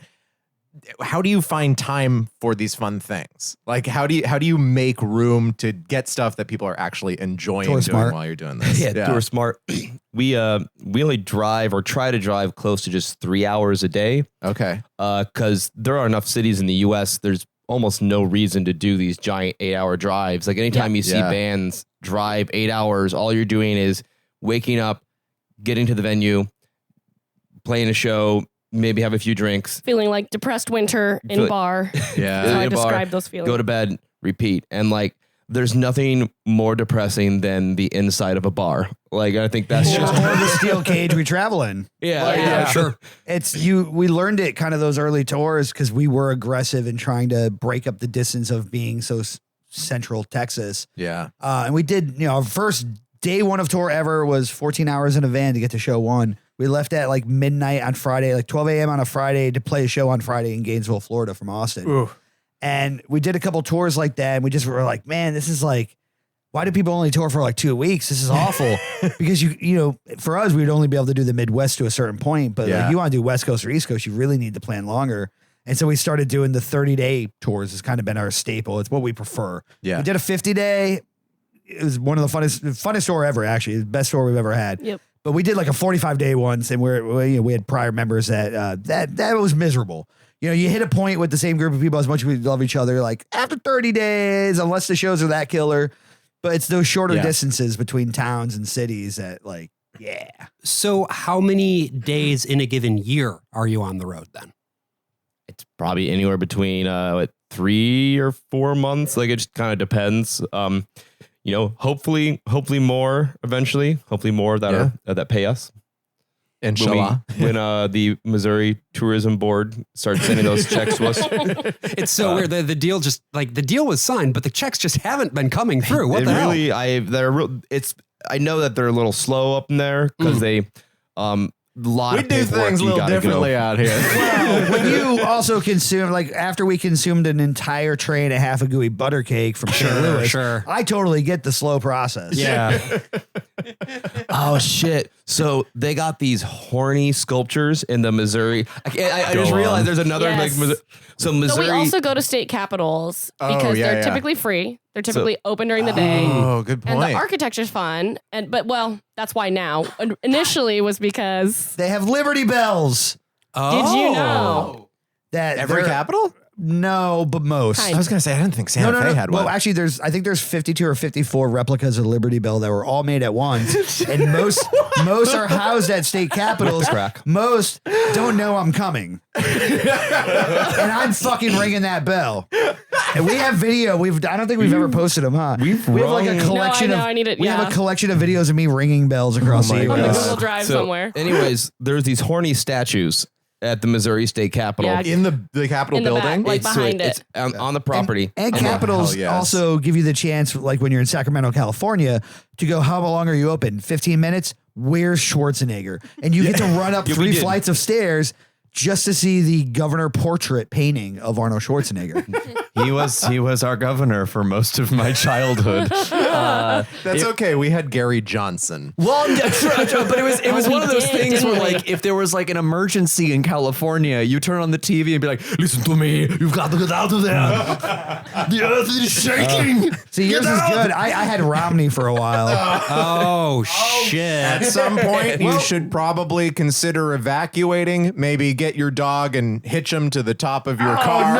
How do you find time for these fun things? Like, how do you make room to get stuff that people are actually enjoying Tour doing smart. while you're doing this? Yeah, we're smart. We only drive or try to drive close to just 3 hours a day. Okay. Because there are enough cities in the U.S. There's almost no reason to do these giant 8-hour drives. Like anytime you see Yeah. bands drive 8 hours, all you're doing is waking up, getting to the venue, playing a show, maybe have a few drinks, Feeling like depressed winter in Feel- bar. Yeah. That's how I in a bar, describe those feelings. go to bed, repeat. And like, there's nothing more depressing than the inside of a bar. Like, I think that's Or just, the steel cage we travel in. Yeah. sure. We learned it kind of those early tours because we were aggressive in trying to break up the distance of being so central Texas. Yeah. And we did, our first day one of tour ever was 14 hours in a van to get to show one. We left at like midnight on Friday, like 12 a.m. on a Friday to play a show on Friday in Gainesville, Florida from Austin. Ooh. And we did a couple tours like that. And we just were like, man, this is like, why do people only tour for like 2 weeks? This is awful. Because for us, we'd only be able to do the Midwest to a certain point. But Yeah. like, you want to do West Coast or East Coast, you really need to plan longer. And so we started doing the 30-day tours. Has kind of been our staple. It's what we prefer. Yeah. We did a 50-day. It was one of the funnest tour ever, actually. The best tour we've ever had. Yep. But we did like a 45-day once, and we had prior members that was miserable. You hit a point with the same group of people as much as we love each other. Like after 30 days, unless the shows are that killer, but it's those shorter Yeah. distances between towns and cities that like, yeah. So, how many days in a given year are you on the road then? it's probably anywhere between 3 or 4 months. Like, it just kind of depends. Hopefully more eventually. Hopefully more that are that pay us. Inshallah. When the Missouri Tourism Board starts sending those checks to us. It's so weird. The deal just like the deal was signed, but the checks just haven't been coming through. What It the really, I know that they're a little slow up in there because they lot We of do paperwork things a you little gotta differently go. out here. Well, when you also consume, like after we consumed an entire tray and a half of gooey butter cake from St. Louis, sure. I totally get the slow process. Yeah. Oh shit! So they got these horny sculptures in the Missouri. I just realized there's another Yes. like So Missouri. we also go to state capitals Oh, because yeah, they're yeah. typically free. They're typically open during the day. Oh, good And point. the architecture's fun. But that's why now. Initially was because They have Liberty Bells. did you know? That Every they're- capital? No, but most. Kind I was gonna say I didn't think Santa Fe had one. Well, actually, I think there's 52 or 54 replicas of Liberty Bell that were all made at once, and most are housed at state capitals. Most don't know I'm coming, and I'm fucking ringing that bell. And we have video. I don't think we've ever posted them, huh? We have like a collection No, I know, of. I need it, We have yeah. a collection of videos of me ringing bells across the On the U.S. Google Drive somewhere. Anyways, there's these horny statues at the Missouri State Capitol. Yeah. in the Capitol In the back, building. like It's behind it's it. on the property. And Oh, capitals hell yes. also give you the chance, like when you're in Sacramento, California, to go, how long are you open? 15 minutes? Where's Schwarzenegger? And you get to run up Yeah, we 3 did. flights of stairs just to see the governor portrait painting of Arnold Schwarzenegger. He was our governor for most of my childhood. That's okay. We had Gary Johnson. Well, yeah, true, but it was Oh, one we of those did, things didn't where we? like if there was like an emergency in California, you turn on the TV and be like, "Listen to me, you've got to get out of there. The earth is shaking." See, yours is good. I had Romney for a while. Oh, shit. At some point, you should probably consider evacuating. Maybe get your dog and hitch him to the top of your car.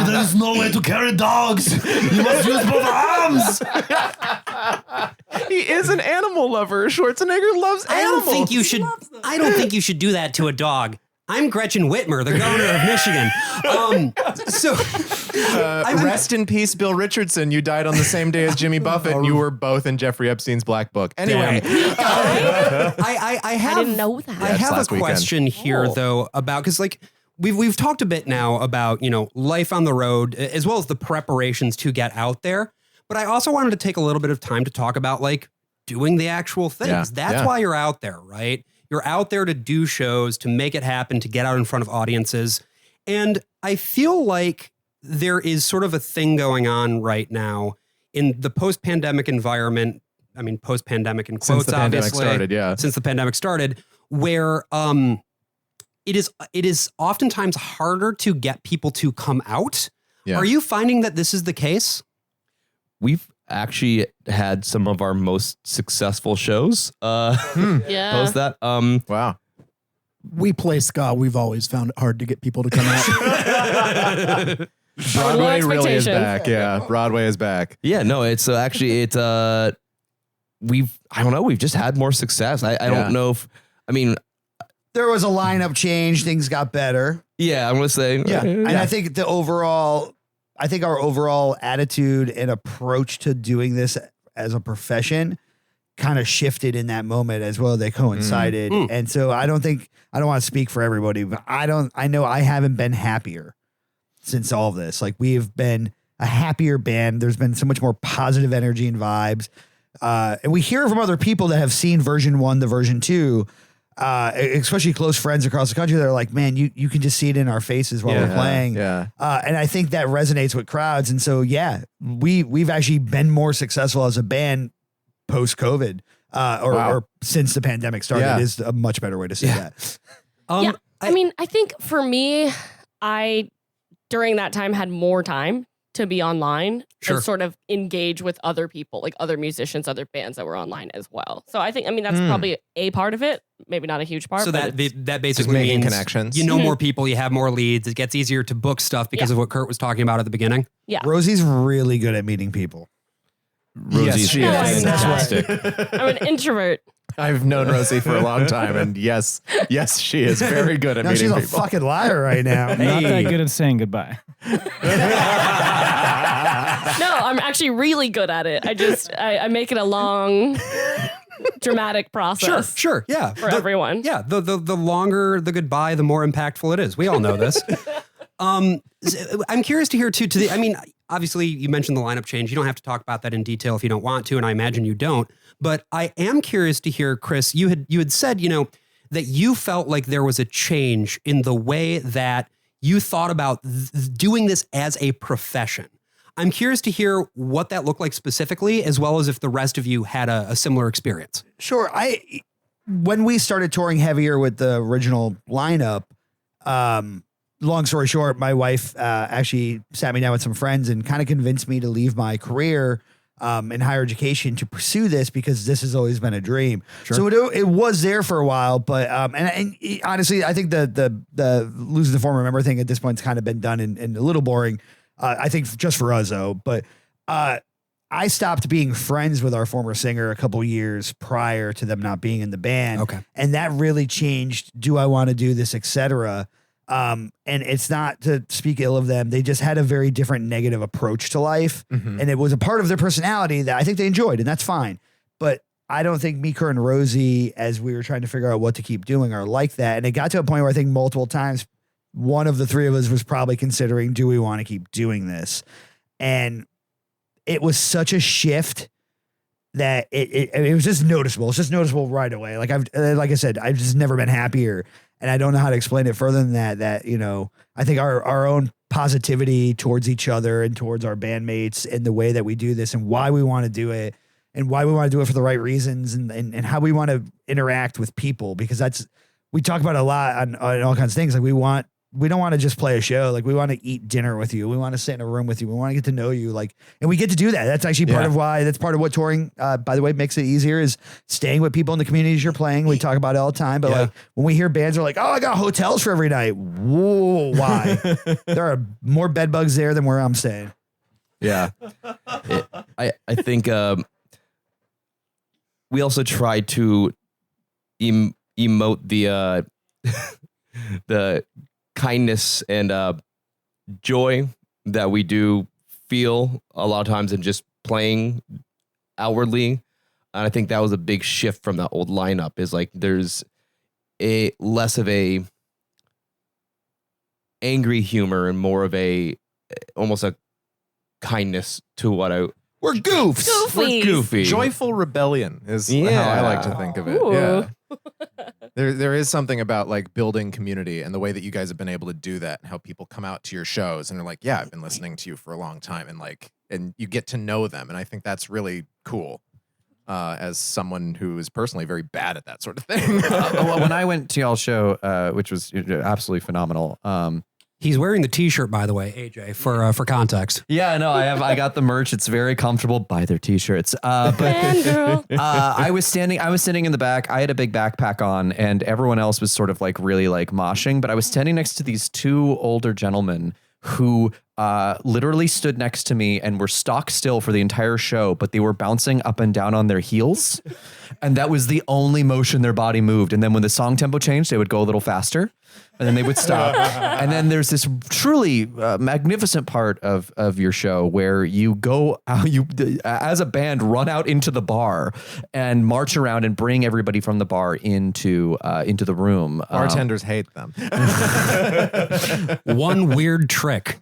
There is no way to carry dogs. You must use both arms. He is an animal lover. Schwarzenegger loves I don't animals. think you should. I don't think you should do that to a dog. I'm Gretchen Whitmer, the governor of Michigan. Rest in peace, Bill Richardson. You died on the same day as Jimmy Buffett, and you were both in Jeffrey Epstein's Black Book. Anyway, I have. didn't know that. I have a last weekend. question here though about because like we've talked a bit now about life on the road as well as the preparations to get out there. But I also wanted to take a little bit of time to talk about like doing the actual things. Yeah, That's yeah. why you're out there, right? You're out there to do shows, to make it happen, to get out in front of audiences. And I feel like there is sort of a thing going on right now in the post-pandemic environment. I mean, post-pandemic in quotes, since the pandemic obviously, started, yeah. since the pandemic started, where it is oftentimes harder to get people to come out. Yeah. Are you finding that this is the case? We've actually had some of our most successful shows Yeah. post that. Wow. We play ska. We've always found it hard to get people to come out. Broadway really is expectations. back. Yeah, Broadway is back. Yeah, no, it's actually we've just had more success. I Yeah. don't know if There was a lineup change. Things got better. yeah, I'm gonna say And I think our overall attitude and approach to doing this as a profession kind of shifted in that moment as well. They coincided. And so I don't want to speak for everybody, but I know I haven't been happier since all of this. Like we've been a happier band. There's been so much more positive energy and vibes. And we hear from other people that have seen version 1 to version 2, especially close friends across the country. They're like, man, you can just see it in our faces while we're playing. Yeah. And I think that resonates with crowds. And so, yeah, we've actually been more successful as a band post COVID, or since the pandemic started. Yeah. Is a much better way to say that. Yeah. I mean, I think for me, I during that time had more time to be online Sure. and sort of engage with other people, like other musicians, other bands that were online as well. So I think, that's probably a part of it, maybe not a huge part. So but that Just basically making means connections. you know more people, you have more leads, it gets easier to book stuff because of what Kurt was talking about at the beginning. yeah, Rosie's really good at meeting people. Rosie's she is. fantastic. I'm an introvert. I've known Rosie for a long time, and yes, she is very good at No, meeting she's a people. fucking liar right now. Not that good at saying goodbye. No, I'm actually really good at it. I make it a long, dramatic process. Sure, yeah. For everyone. Yeah, the longer the goodbye, the more impactful it is. We all know this. I'm curious to hear too. Obviously, you mentioned the lineup change. You don't have to talk about that in detail if you don't want to, and I imagine you don't. But I am curious to hear, Chris. You had said, that you felt like there was a change in the way that you thought about doing this as a profession. I'm curious to hear what that looked like specifically, as well as if the rest of you had a similar experience. Sure. When we started touring heavier with the original lineup, long story short, my wife actually sat me down with some friends and kind of convinced me to leave my career in higher education to pursue this, because this has always been a dream. Sure. So it was there for a while, but and honestly, I think the losing the former member thing at this point has kind of been done and a little boring. I think just for us though, but I stopped being friends with our former singer a couple years prior to them not being in the band. Okay. And that really changed. Do I want to do this, etc. And it's not to speak ill of them. They just had a very different negative approach to life. Mm-hmm. And it was a part of their personality that I think they enjoyed, and that's fine. But I don't think me, Kurt, and Rosie, as we were trying to figure out what to keep doing, are like that. And it got to a point where I think multiple times, one of the three of us was probably considering, do we want to keep doing this? And it was such a shift that it was just noticeable. It's just noticeable right away. Like I said, I've just never been happier. And I don't know how to explain it further than that, I think our own positivity towards each other and towards our bandmates and the way that we do this and why we want to do it and why we want to do it for the right reasons and how we want to interact with people, because we talk about it a lot on all kinds of things. Like we don't want to just play a show. Like we want to eat dinner with you. We want to sit in a room with you. We want to get to know you. And we get to do that. That's actually part of what touring, by the way, makes it easier, is staying with people in the communities you're playing. We talk about it all the time, but when we hear bands are like, oh, I got hotels for every night. Whoa, why? There are more bed bugs there than where I'm staying. Yeah. I think we also try to emote the kindness and joy that we do feel a lot of times in just playing outwardly. And I think that was a big shift from the old lineup, is like there's a less of a angry humor and more of almost a kindness to what We're goofs. Goofies. we're goofy. Joyful rebellion is how I like to think of it. Ooh. Yeah. There is something about like building community and the way that you guys have been able to do that, and how people come out to your shows and they're like, yeah, I've been listening to you for a long time, and you get to know them. And I think that's really cool. As someone who is personally very bad at that sort of thing. When I went to y'all's show, which was absolutely phenomenal. He's wearing the T-shirt, by the way, AJ, for context. Yeah, no, I got the merch. It's very comfortable. Buy their T-shirts. Fangirl. I was sitting in the back. I had a big backpack on, and everyone else was sort of like really like moshing. But I was standing next to these two older gentlemen who literally stood next to me and were stock still for the entire show, but they were bouncing up and down on their heels. And that was the only motion their body moved. And then when the song tempo changed, they would go a little faster. And then they would stop. And then there's this truly magnificent part of your show where you go out, as a band, run out into the bar and march around and bring everybody from the bar into the room. Bartenders hate them. One weird trick.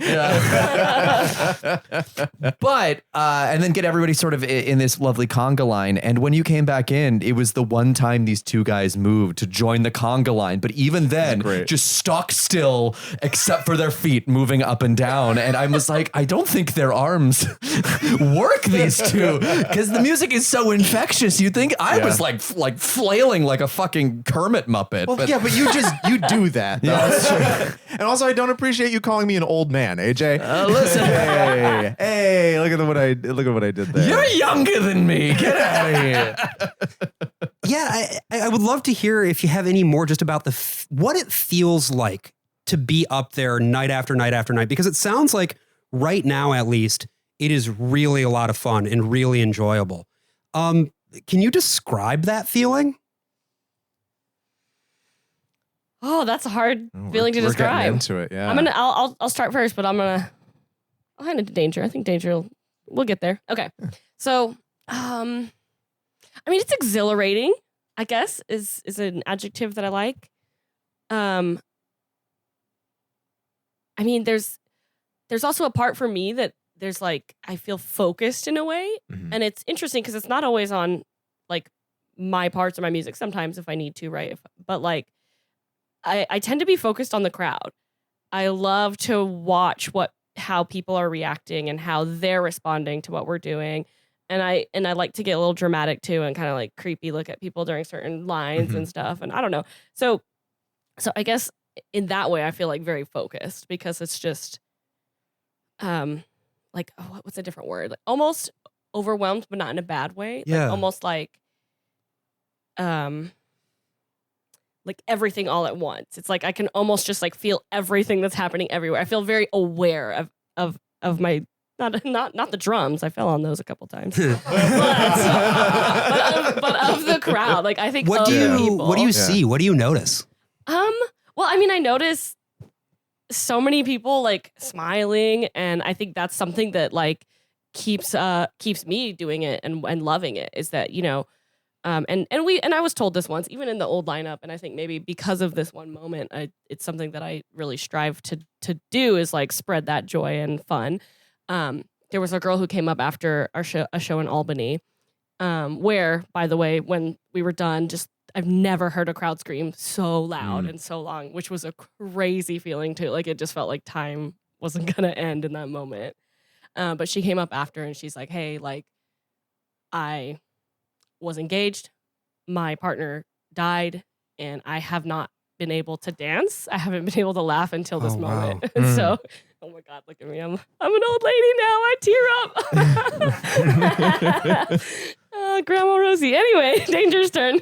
But and then get everybody sort of in this lovely conga line. And when you came back in, it was the one time these two guys moved to join the conga line. But even then, just stock still, except for their feet moving up and down. And I was like, I don't think their arms work, these two, because the music is so infectious. You think I was like flailing like a fucking Kermit Muppet. Well, but you do that. Though. Yeah, that's true. And also, I don't appreciate you calling me an old man, AJ. Listen, hey, look at what I did there. You're younger than me. Get out of here. Yeah, I would love to hear if you have any more just about what it feels like to be up there night after night after night, because it sounds like right now, at least, it is really a lot of fun and really enjoyable. Can you describe that feeling? Oh, that's a hard feeling to describe. We're getting into it, yeah. I'll start first, but I'll hand it to Danger. I think Danger we'll get there. Okay. So, it's exhilarating, I guess, is an adjective that I like. There's also a part for me that there's like, I feel focused in a way. Mm-hmm. And it's interesting because it's not always on like my parts or my music sometimes if I need to, right? But like, I tend to be focused on the crowd. I love to watch how people are reacting and how they're responding to what we're doing. And I like to get a little dramatic too and kind of like creepy look at people during certain lines and stuff. And I don't know. So I guess in that way I feel like very focused because it's just like what's a different word? Like almost overwhelmed, but not in a bad way. Yeah. Like almost like everything all at once. It's like I can almost just like feel everything that's happening everywhere. I feel very aware of my not the drums. I fell on those a couple times, but of the crowd. Like I think What do you see? see? What do you notice? Well, I mean, I notice so many people like smiling, and I think that's something that like keeps me doing it and loving it. Is that and I was told this once, even in the old lineup, and I think maybe because of this one moment, it's something that I really strive to do is like spread that joy and fun. There was a girl who came up after a show in Albany, where, by the way, when we were done, I've never heard a crowd scream so loud and so long, which was a crazy feeling too. Like it just felt like time wasn't gonna end in that moment. But she came up after and she's like, "Hey, like I was engaged, my partner died, and I have not been able to dance. I haven't been able to laugh until this moment." Wow. And so, oh my God, look at me. I'm an old lady now. I tear up. Grandma Rosie. Anyway, Danger's turn.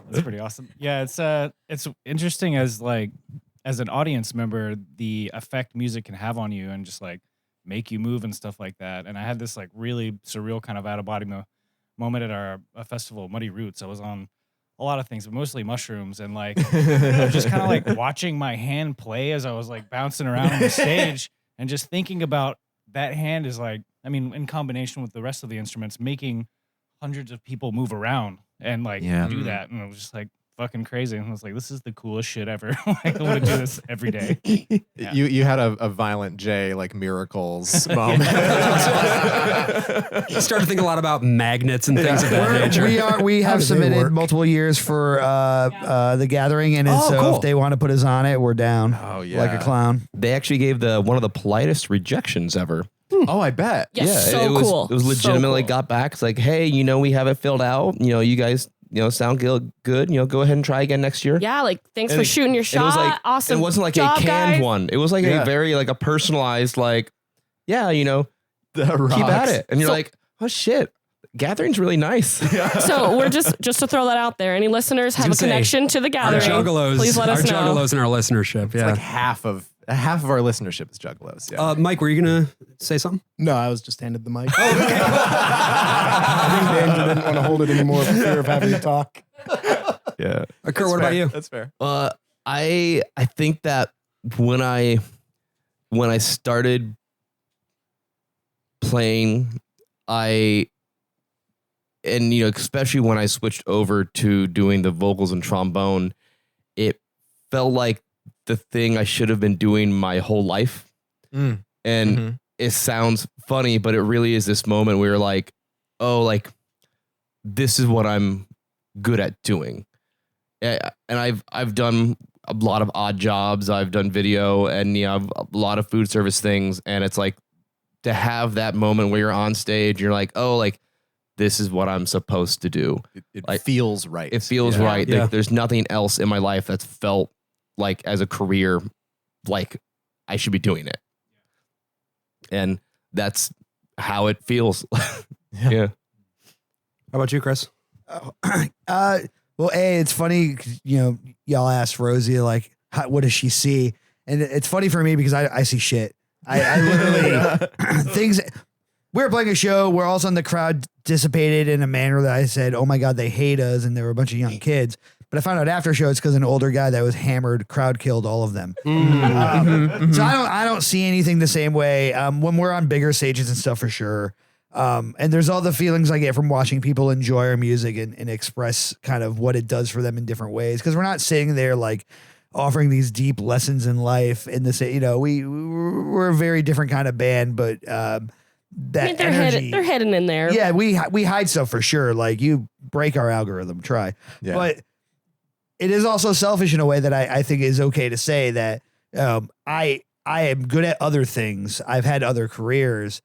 That's pretty awesome. Yeah, it's interesting as an audience member, the effect music can have on you and just like make you move and stuff like that. And I had this like really surreal kind of out of body moment at our festival, Muddy Roots. I was on a lot of things, but mostly mushrooms, and like just kind of like watching my hand play as I was like bouncing around on the stage, and just thinking about that hand is like, I mean, in combination with the rest of the instruments, making hundreds of people move around and like do that, and it was just like fucking crazy. And I was like, this is the coolest shit ever. Like I want to do this every day. Yeah. You had a Violent J like miracles moment. You started thinking a lot about magnets and things of that nature. We have submitted multiple years for the Gathering, and so if they want to put us on it, we're down. Oh yeah, like a clown. They actually gave one of the politest rejections ever. Oh, I bet. Yes, yeah, so cool. It was legitimately So cool. got back. It's like, hey, we have it filled out. You guys, sound good. Go ahead and try again next year. Yeah, like thanks for shooting your shot. It was like, awesome. It wasn't like job, a canned guys. one. It was like a very like a personalized like, yeah, keep at it. And you're like, oh shit, Gathering's really nice. So we're just to throw that out there. Any listeners have a connection to the Gathering? Please let us know. Our juggalos in our listenership. Yeah, It's like half of our listenership is juggalos. Yeah. Mike, were you gonna say something? No, I was just handed the mic. I think Danger didn't want to hold it anymore for fear of having to talk. Yeah. Kurt, what about you? That's fair. I think that when I started playing, especially when I switched over to doing the vocals and trombone, it felt like the thing I should have been doing my whole life. And it sounds funny, but it really is this moment where you're like, oh, like this is what I'm good at doing. And I've done a lot of odd jobs. I've done video and I've a lot of food service things. And it's like to have that moment where you're on stage, you're like, oh, like this is what I'm supposed to do. It like, feels right. It feels right. Yeah. Like, there's nothing else in my life that's felt like as a career, like I should be doing it. And that's how it feels. Yeah. How about you, Chris? Well, it's funny, y'all asked Rosie, like, what does she see? And it's funny for me because I see shit. I literally, things, we were playing a show where all of a sudden the crowd dissipated in a manner that I said, oh my God, they hate us. And there were a bunch of young kids. But I found out after show it's because an older guy that was hammered crowd killed all of them. So I don't see anything the same way when we're on bigger stages and stuff for sure. And there's all the feelings I get from watching people enjoy our music and express kind of what it does for them in different ways. Because we're not sitting there like offering these deep lessons in life in the we're a very different kind of band, but that they're energy. they're heading in there. Yeah, we hide stuff for sure. Like you break our algorithm, try. Yeah. But it is also selfish in a way that I think is okay to say that I am good at other things. I've had other careers,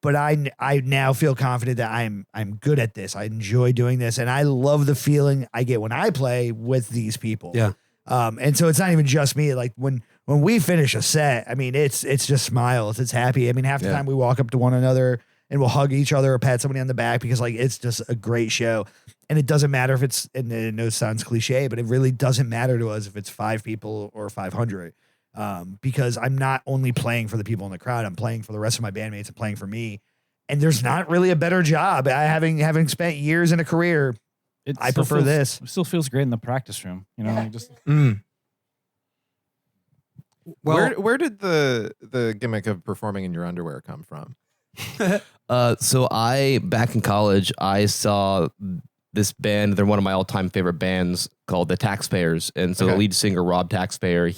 but I now feel confident that I'm good at this. I enjoy doing this, and I love the feeling I get when I play with these people. Yeah. And so it's not even just me. Like when we finish a set, I mean, it's just smiles. It's happy. I mean, half the time we walk up to one another and we'll hug each other or pat somebody on the back because like it's just a great show. And it doesn't matter if it's, and I know it sounds cliche, but it really doesn't matter to us if it's 5 people or 500. Because I'm not only playing for the people in the crowd, I'm playing for the rest of my bandmates and playing for me. And there's not really a better job. Having spent years in a career, I prefer this. It still feels great in the practice room. You know, like just Well, where did the gimmick of performing in your underwear come from? So back in college, I saw this band. They're one of my all-time favorite bands called The Taxpayers. And so the lead singer, Rob Taxpayer,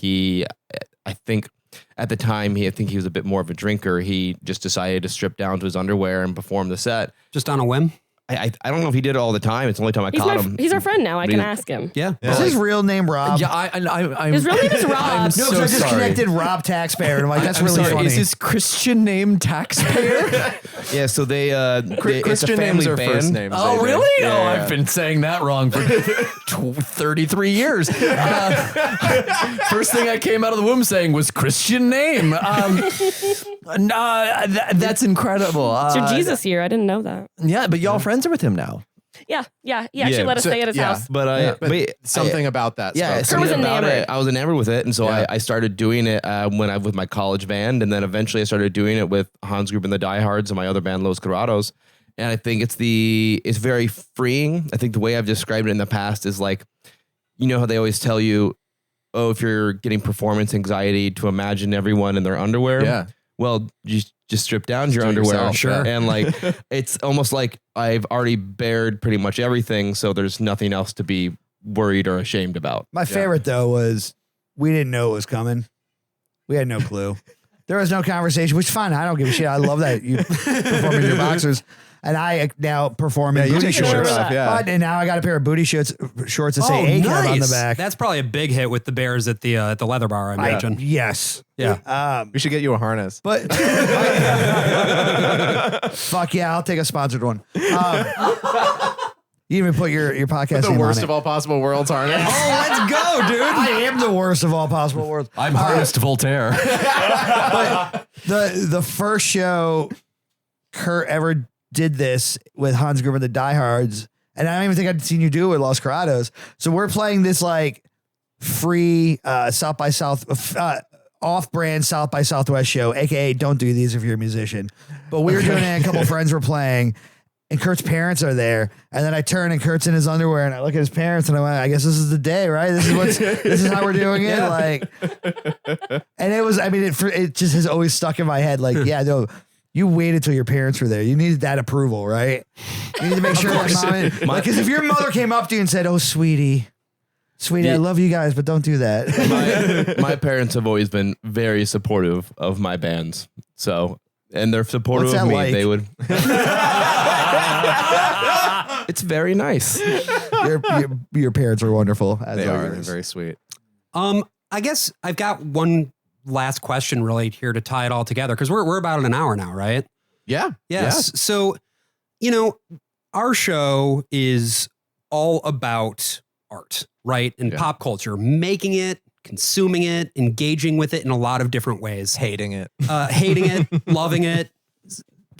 I think at the time, I think he was a bit more of a drinker. He just decided to strip down to his underwear and perform the set. just on a whim. I don't know if he did it all the time. It's the only time I caught him. He's our friend now. I can ask him. Yeah. Is his real name Rob? Yeah, I'm His real name is Rob. I'm No, so because I just sorry. connected Rob Taxpayer. And I'm like, that's I'm really sorry, funny. Is his Christian name Taxpayer? Yeah, so it's a Christian family names are band. first names. Oh, they do. really? Yeah, Oh, yeah. I've been saying that wrong for 33 years. First thing I came out of the womb saying was Christian name. That's incredible. It's your Jesus year. I didn't know that. Yeah, but y'all friends are with him now. Yeah. He actually let us stay at his house. But Something about that. Yeah, spoke. was something about enamored. it. I was enamored with it, and so Yeah. I started doing it with my college band, and then eventually I started doing it with Hans Gruber and the Diehards and my other band Los Corrados. And I think it's very freeing. I think the way I've described it in the past is like, you know how they always tell you, oh, if you're getting performance anxiety, to imagine everyone in their underwear. Yeah. Well, just strip down your do it underwear. yourself, Sure. And like, it's almost like I've already bared pretty much everything. So there's nothing else to be worried or ashamed about. My favorite though was we didn't know it was coming. We had no clue. There was no conversation, which is fine. I don't give a shit. I love that you perform in your boxers. And I now perform in you booty take your shorts. shirt off, yeah. And now I got a pair of booty shorts that say ACAB on the back. That's probably a big hit with the Bears at the leather bar, I imagine. Yes. Yeah. We should get you a harness. But fuck yeah, I'll take a sponsored one. You even put your podcast The name worst on of it. all possible worlds harness. Oh, let's go, dude. I am the worst of all possible worlds. I'm harnessed Voltaire. But the first show Kurt ever did this with Hans Gruber and the Diehards, and I don't even think I'd seen you do it with Los Corrados. So we're playing this like free South by South off-brand South by Southwest show, aka don't do these if you're a musician. But we were doing it, and a couple friends were playing, and Kurt's parents are there. And then I turn and Kurt's in his underwear, and I look at his parents, and I went, I guess this is the day, right? This is how we're doing it. Like, and it was, I mean, it just has always stuck in my head. Like, yeah, no, you waited till your parents were there. You needed that approval, right? You need to make sure that mom, because if your mother came up to you and said, "Oh, sweetie, I love you guys, but don't do that." My parents have always been very supportive of my bands. So, and they're supportive What's of that me. like? They would. It's very nice. Your parents are wonderful. As They are are. They're yours. very sweet. I guess I've got one last question really here to tie it all together because we're about an hour now, right? Yeah. Yes. So, you know, our show is all about art, right? And Yeah. pop culture, making it, consuming it, engaging with it in a lot of different ways. Hating it. Hating it, loving it,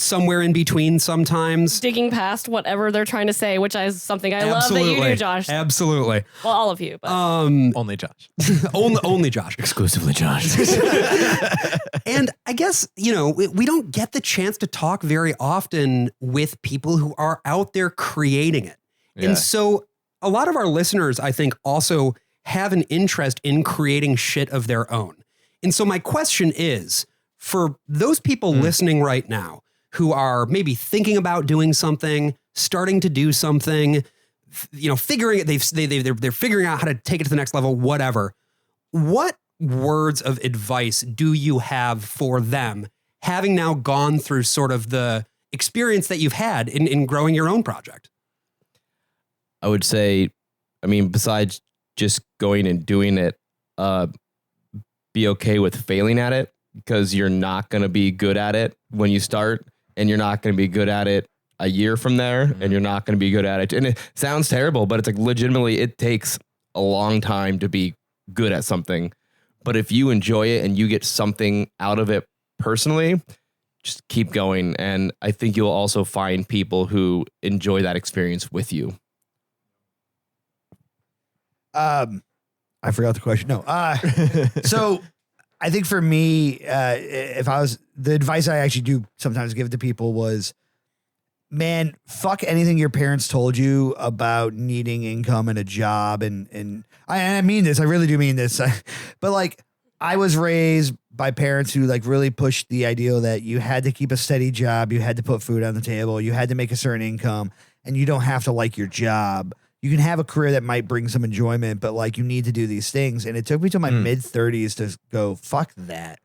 somewhere in between sometimes. Digging past whatever they're trying to say, which is something I love that you do, Josh. Absolutely. Well, all of you, but Only Josh. only Josh. Exclusively Josh. And I guess, you know, we don't get the chance to talk very often with people who are out there creating it. Yeah. And so a lot of our listeners, I think, also have an interest in creating shit of their own. And so my question is, for those people listening right now who are maybe thinking about doing something, starting to do something, you know, figuring it, they're figuring out how to take it to the next level, whatever. What words of advice do you have for them having now gone through sort of the experience that you've had in growing your own project? I would say, I mean, besides just going and doing it, be okay with failing at it, because you're not going to be good at it when you start, and you're not going to be good at it a year from there, and you're not going to be good at it. And it sounds terrible, but it's like legitimately it takes a long time to be good at something. But if you enjoy it and you get something out of it personally, just keep going. And I think you'll also find people who enjoy that experience with you. I forgot the question. No. So I think for me, the advice I actually do sometimes give to people was, man, fuck anything your parents told you about needing income and a job. And I mean this, I really do mean this. But like, I was raised by parents who like really pushed the ideal that you had to keep a steady job. You had to put food on the table. You had to make a certain income, and you don't have to like your job. You can have a career that might bring some enjoyment, but like you need to do these things. And it took me to my mid 30s to go, fuck that,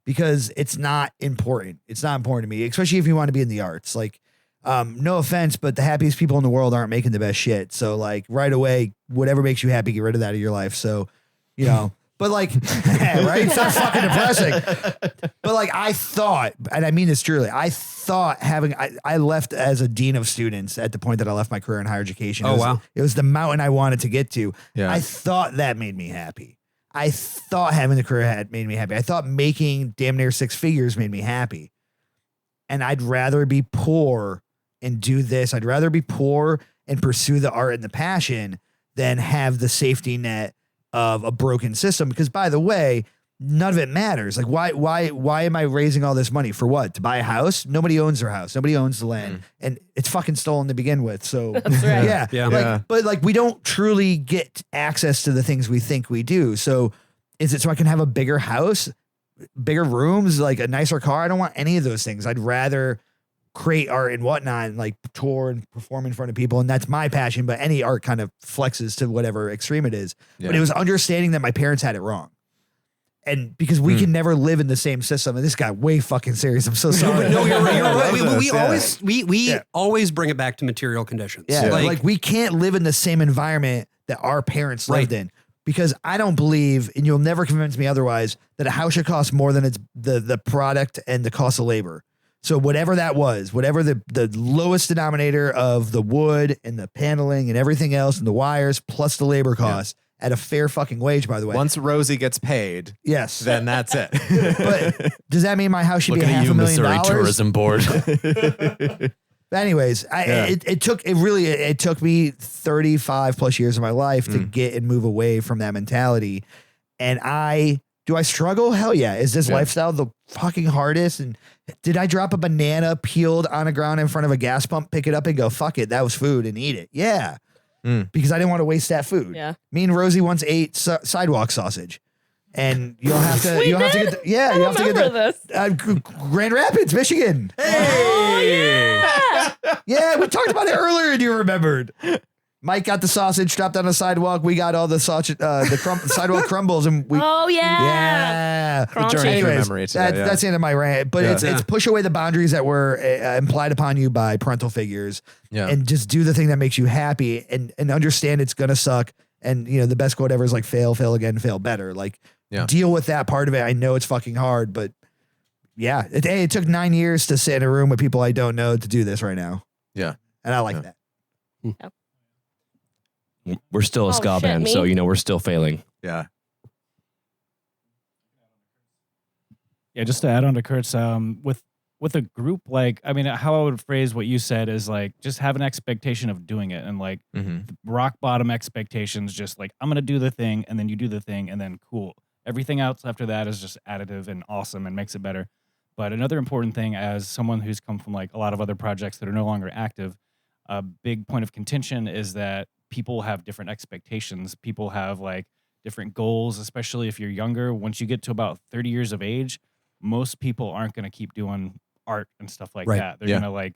because it's not important. It's not important to me, especially if you want to be in the arts. Like, no offense, but the happiest people in the world aren't making the best shit. So like right away, whatever makes you happy, get rid of that of your life. So, you know, but like, right? It's not fucking depressing. But like, I thought, and I mean this truly, I thought I left as a dean of students at the point that I left my career in higher education. It was the mountain I wanted to get to. Yeah. I thought that made me happy. I thought having the career had made me happy. I thought making damn near 6 figures made me happy. And I'd rather be poor and do this. I'd rather be poor and pursue the art and the passion than have the safety net of a broken system. Because by the way, none of it matters. Like why am I raising all this money for what? To buy a house? Nobody owns their house. Nobody owns the land, and it's fucking stolen to begin with. So That's right. yeah. But like we don't truly get access to the things we think we do. So is it so I can have a bigger house, bigger rooms, like a nicer car? I don't want any of those things. I'd rather create art and whatnot, and like tour and perform in front of people. And that's my passion, but any art kind of flexes to whatever extreme it is. Yeah. But it was understanding that my parents had it wrong. And because we can never live in the same system. And this got way fucking serious. I'm so sorry. No, you're right. We always bring it back to material conditions. Yeah. Like we can't live in the same environment that our parents lived in. Because I don't believe, and you'll never convince me otherwise, that a house should cost more than it's the product and the cost of labor. So whatever that was, whatever the lowest denominator of the wood and the paneling and everything else and the wires plus the labor costs at a fair fucking wage, by the way. Once Rosie gets paid, yes, then that's it. But does that mean my house should be $500,000? Missouri Tourism Board. But anyways, it took me 35 plus years of my life to get and move away from that mentality. And do I struggle? Hell yeah. Is this lifestyle the fucking hardest? And did I drop a banana peeled on the ground in front of a gas pump, pick it up and go, fuck it, that was food, and eat it? Yeah. Because I didn't want to waste that food. Yeah. Me and Rosie once ate sidewalk sausage. And you'll have to get the Grand Rapids, Michigan. Hey. Oh, yeah. Yeah, we talked about it earlier and you remembered. Mike got the sausage, dropped on the sidewalk. We got all the sausage, sidewalk crumbles, and we. Oh yeah, the journey through memory. That's the end of my rant. But it's push away the boundaries that were implied upon you by parental figures, and just do the thing that makes you happy, and understand it's gonna suck. And the best quote ever is like fail again, fail better. Like deal with that part of it. I know it's fucking hard, but it took 9 years to sit in a room with people I don't know to do this right now. Yeah, and I like that. Yep. We're still a ska band, so we're still failing. Yeah. Yeah, just to add on to Kurt's, with a group, like, I mean, how I would phrase what you said is like, just have an expectation of doing it, and like rock bottom expectations, just like, I'm going to do the thing, and then you do the thing, and then cool. Everything else after that is just additive and awesome and makes it better. But another important thing, as someone who's come from like a lot of other projects that are no longer active, a big point of contention is that people have different expectations. People have like different goals, especially if you're younger. Once you get to about 30 years of age, most people aren't going to keep doing art and stuff like that. They're going to like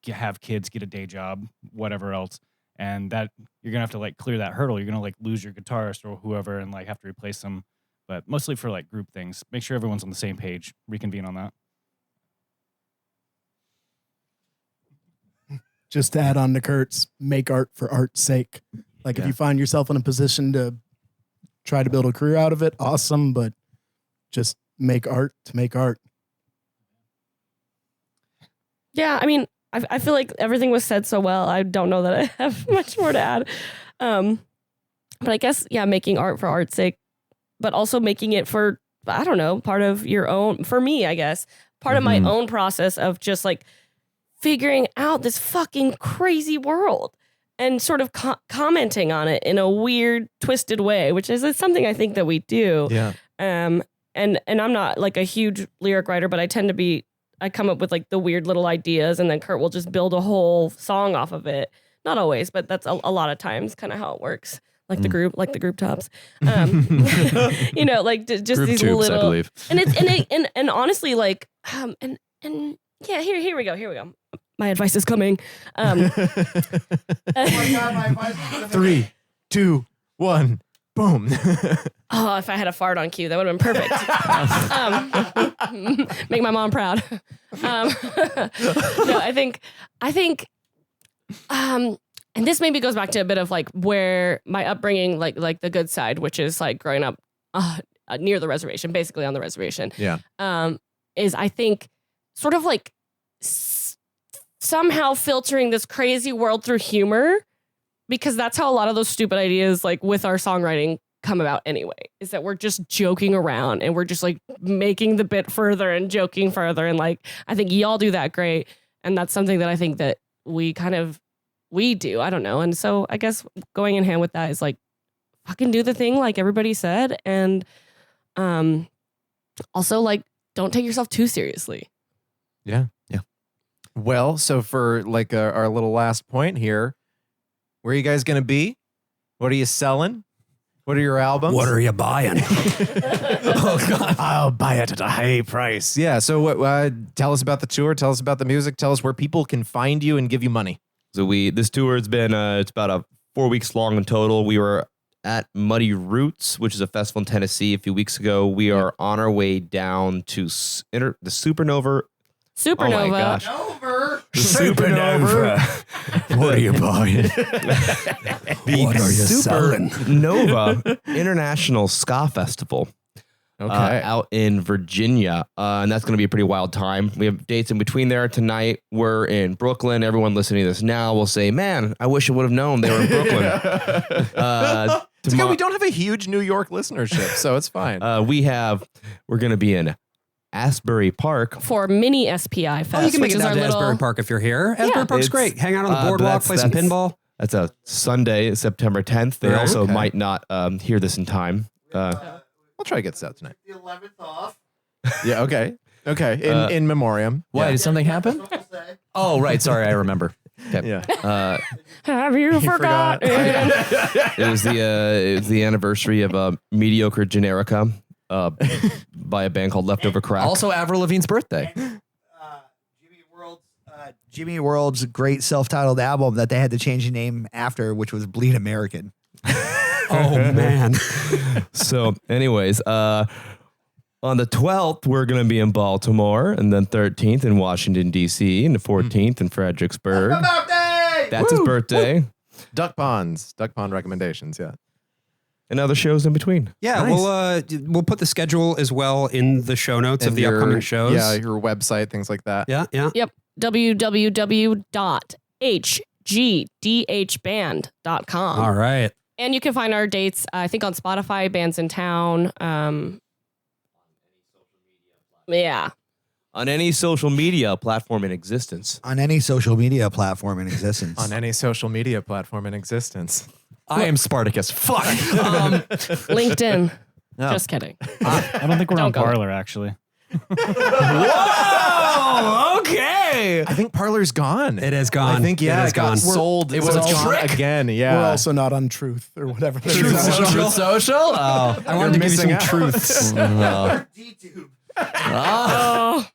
have kids, get a day job, whatever else. And that you're going to have to like clear that hurdle. You're going to like lose your guitarist or whoever and like have to replace them. But mostly for like group things, make sure everyone's on the same page, reconvene on that. just to add on to Kurt's, make art for art's sake. Like if you find yourself in a position to try to build a career out of it, awesome, but just make art to make art. Yeah, I mean, I feel like everything was said so well. I don't know that I have much more to add. But I guess, yeah, making art for art's sake, but also making it for, I don't know, part of your own, for me, I guess, part of my own process of just like figuring out this fucking crazy world and sort of commenting on it in a weird, twisted way, which is something I think that we do. Yeah. And I'm not like a huge lyric writer, but I tend to be, I come up with like the weird little ideas and then Kurt will just build a whole song off of it. Not always, but that's a lot of times kind of how it works. Like the group tops, you know, like just Group these tubes, little, I believe. and honestly, like, and yeah, here we go. My advice is coming. 3, 2, 1, boom. Oh, if I had a fart on cue, that would have been perfect. Make my mom proud. No, I think, and this maybe goes back to a bit of like where my upbringing, like the good side, which is like growing up near the reservation, basically on the reservation. Yeah. Is I think sort of like somehow filtering this crazy world through humor, because that's how a lot of those stupid ideas like with our songwriting come about anyway, is that we're just joking around and we're just like making the bit further and joking further. And like, I think y'all do that great. And that's something that I think that we do. I don't know. And so I guess going in hand with that is like, fucking do the thing like everybody said. And also like, don't take yourself too seriously. Yeah. Well, so for like our little last point here, where are you guys going to be? What are you selling? What are your albums? What are you buying? Oh, God. I'll buy it at a high price. Yeah. So tell us about the tour. Tell us about the music. Tell us where people can find you and give you money. So this tour has been, it's about 4 weeks long in total. We were at Muddy Roots, which is a festival in Tennessee a few weeks ago. We are on our way down to the Supernova. Oh my gosh. Supernova. What are you buying? What are you selling? Supernova International Ska Festival. Okay. Out in Virginia. And that's going to be a pretty wild time. We have dates in between there tonight. We're in Brooklyn. Everyone listening to this now will say, man, I wish I would have known they were in Brooklyn. It's okay, we don't have a huge New York listenership, so it's fine. We're going to be in Asbury Park for mini SPI Fest. Oh, you can make which it is down our to little, Asbury Park if you're here. Asbury Park's great. Hang out on the boardwalk, play some pinball. That's a Sunday, September 10th. They also might not hear this in time. I'll try to get this out tonight. The 11th off. Yeah, okay. In memoriam. Why, Yeah. did something happen? Oh, right. Sorry, I remember. Okay. Yeah. have you forgotten? It was the anniversary of Mediocre Generica by a band called Leftover Crack. Also, Avril Lavigne's birthday. Jimmy World's great self-titled album that they had to change the name after, which was Bleed American. Oh, man. So, anyways, on the 12th, we're going to be in Baltimore, and then 13th in Washington, D.C., and the 14th in Fredericksburg. That's his birthday. Duck Pond recommendations, yeah. And other shows in between. Yeah, Nice. we'll put the schedule as well in the show notes of And the upcoming shows. Yeah, your website, things like that. Yeah. Yep. www.hgdhband.com. All right. And you can find our dates, I think, on Spotify, Bands in Town. Yeah. On any social media platform in existence. On any social media platform in existence. On any social media platform in existence. I am Spartacus. Fuck. LinkedIn. No. Just kidding. I don't think we're Don't on go. Parlor, actually. Whoa! Okay. I think Parlor's gone. It has gone. I think, yeah, it has it got gone. sold. It was it's a gone trick. again. Yeah. We're also not on Truth or whatever. Truth Social? Oh. I wanted to give you some missing out. truths. Oh.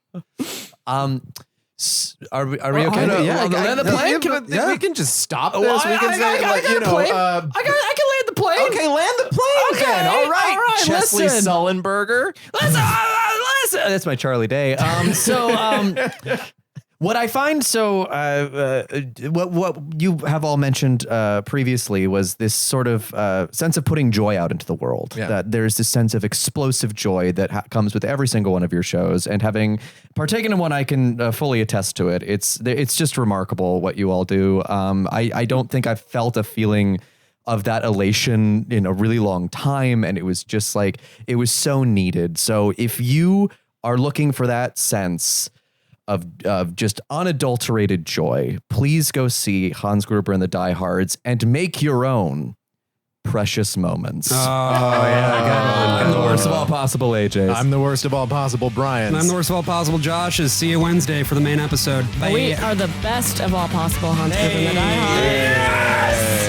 Are we okay? Yeah, land the plane? We can just stop this. Well, we can say, I got a plane. I can land the plane. okay, land the plane Okay, then. All right. all right, Chesley listen. Sullenberger. Listen. That's my Charlie Day. What I find what you have all mentioned previously was this sort of sense of putting joy out into the world. Yeah. That there's this sense of explosive joy that comes with every single one of your shows. And having partaken in one, I can fully attest to it. It's just remarkable what you all do. I don't think I've felt a feeling of that elation in a really long time. And it was just like, it was so needed. So if you are looking for that sense of just unadulterated joy, please go see Hans Gruber and the Diehards and make your own precious moments. Oh, yeah. I'm the worst of all possible AJs. I'm the worst of all possible Brians. And I'm the worst of all possible Joshes. See you Wednesday for the main episode. Bye. We are the best of all possible Hans Gruber and the Diehards.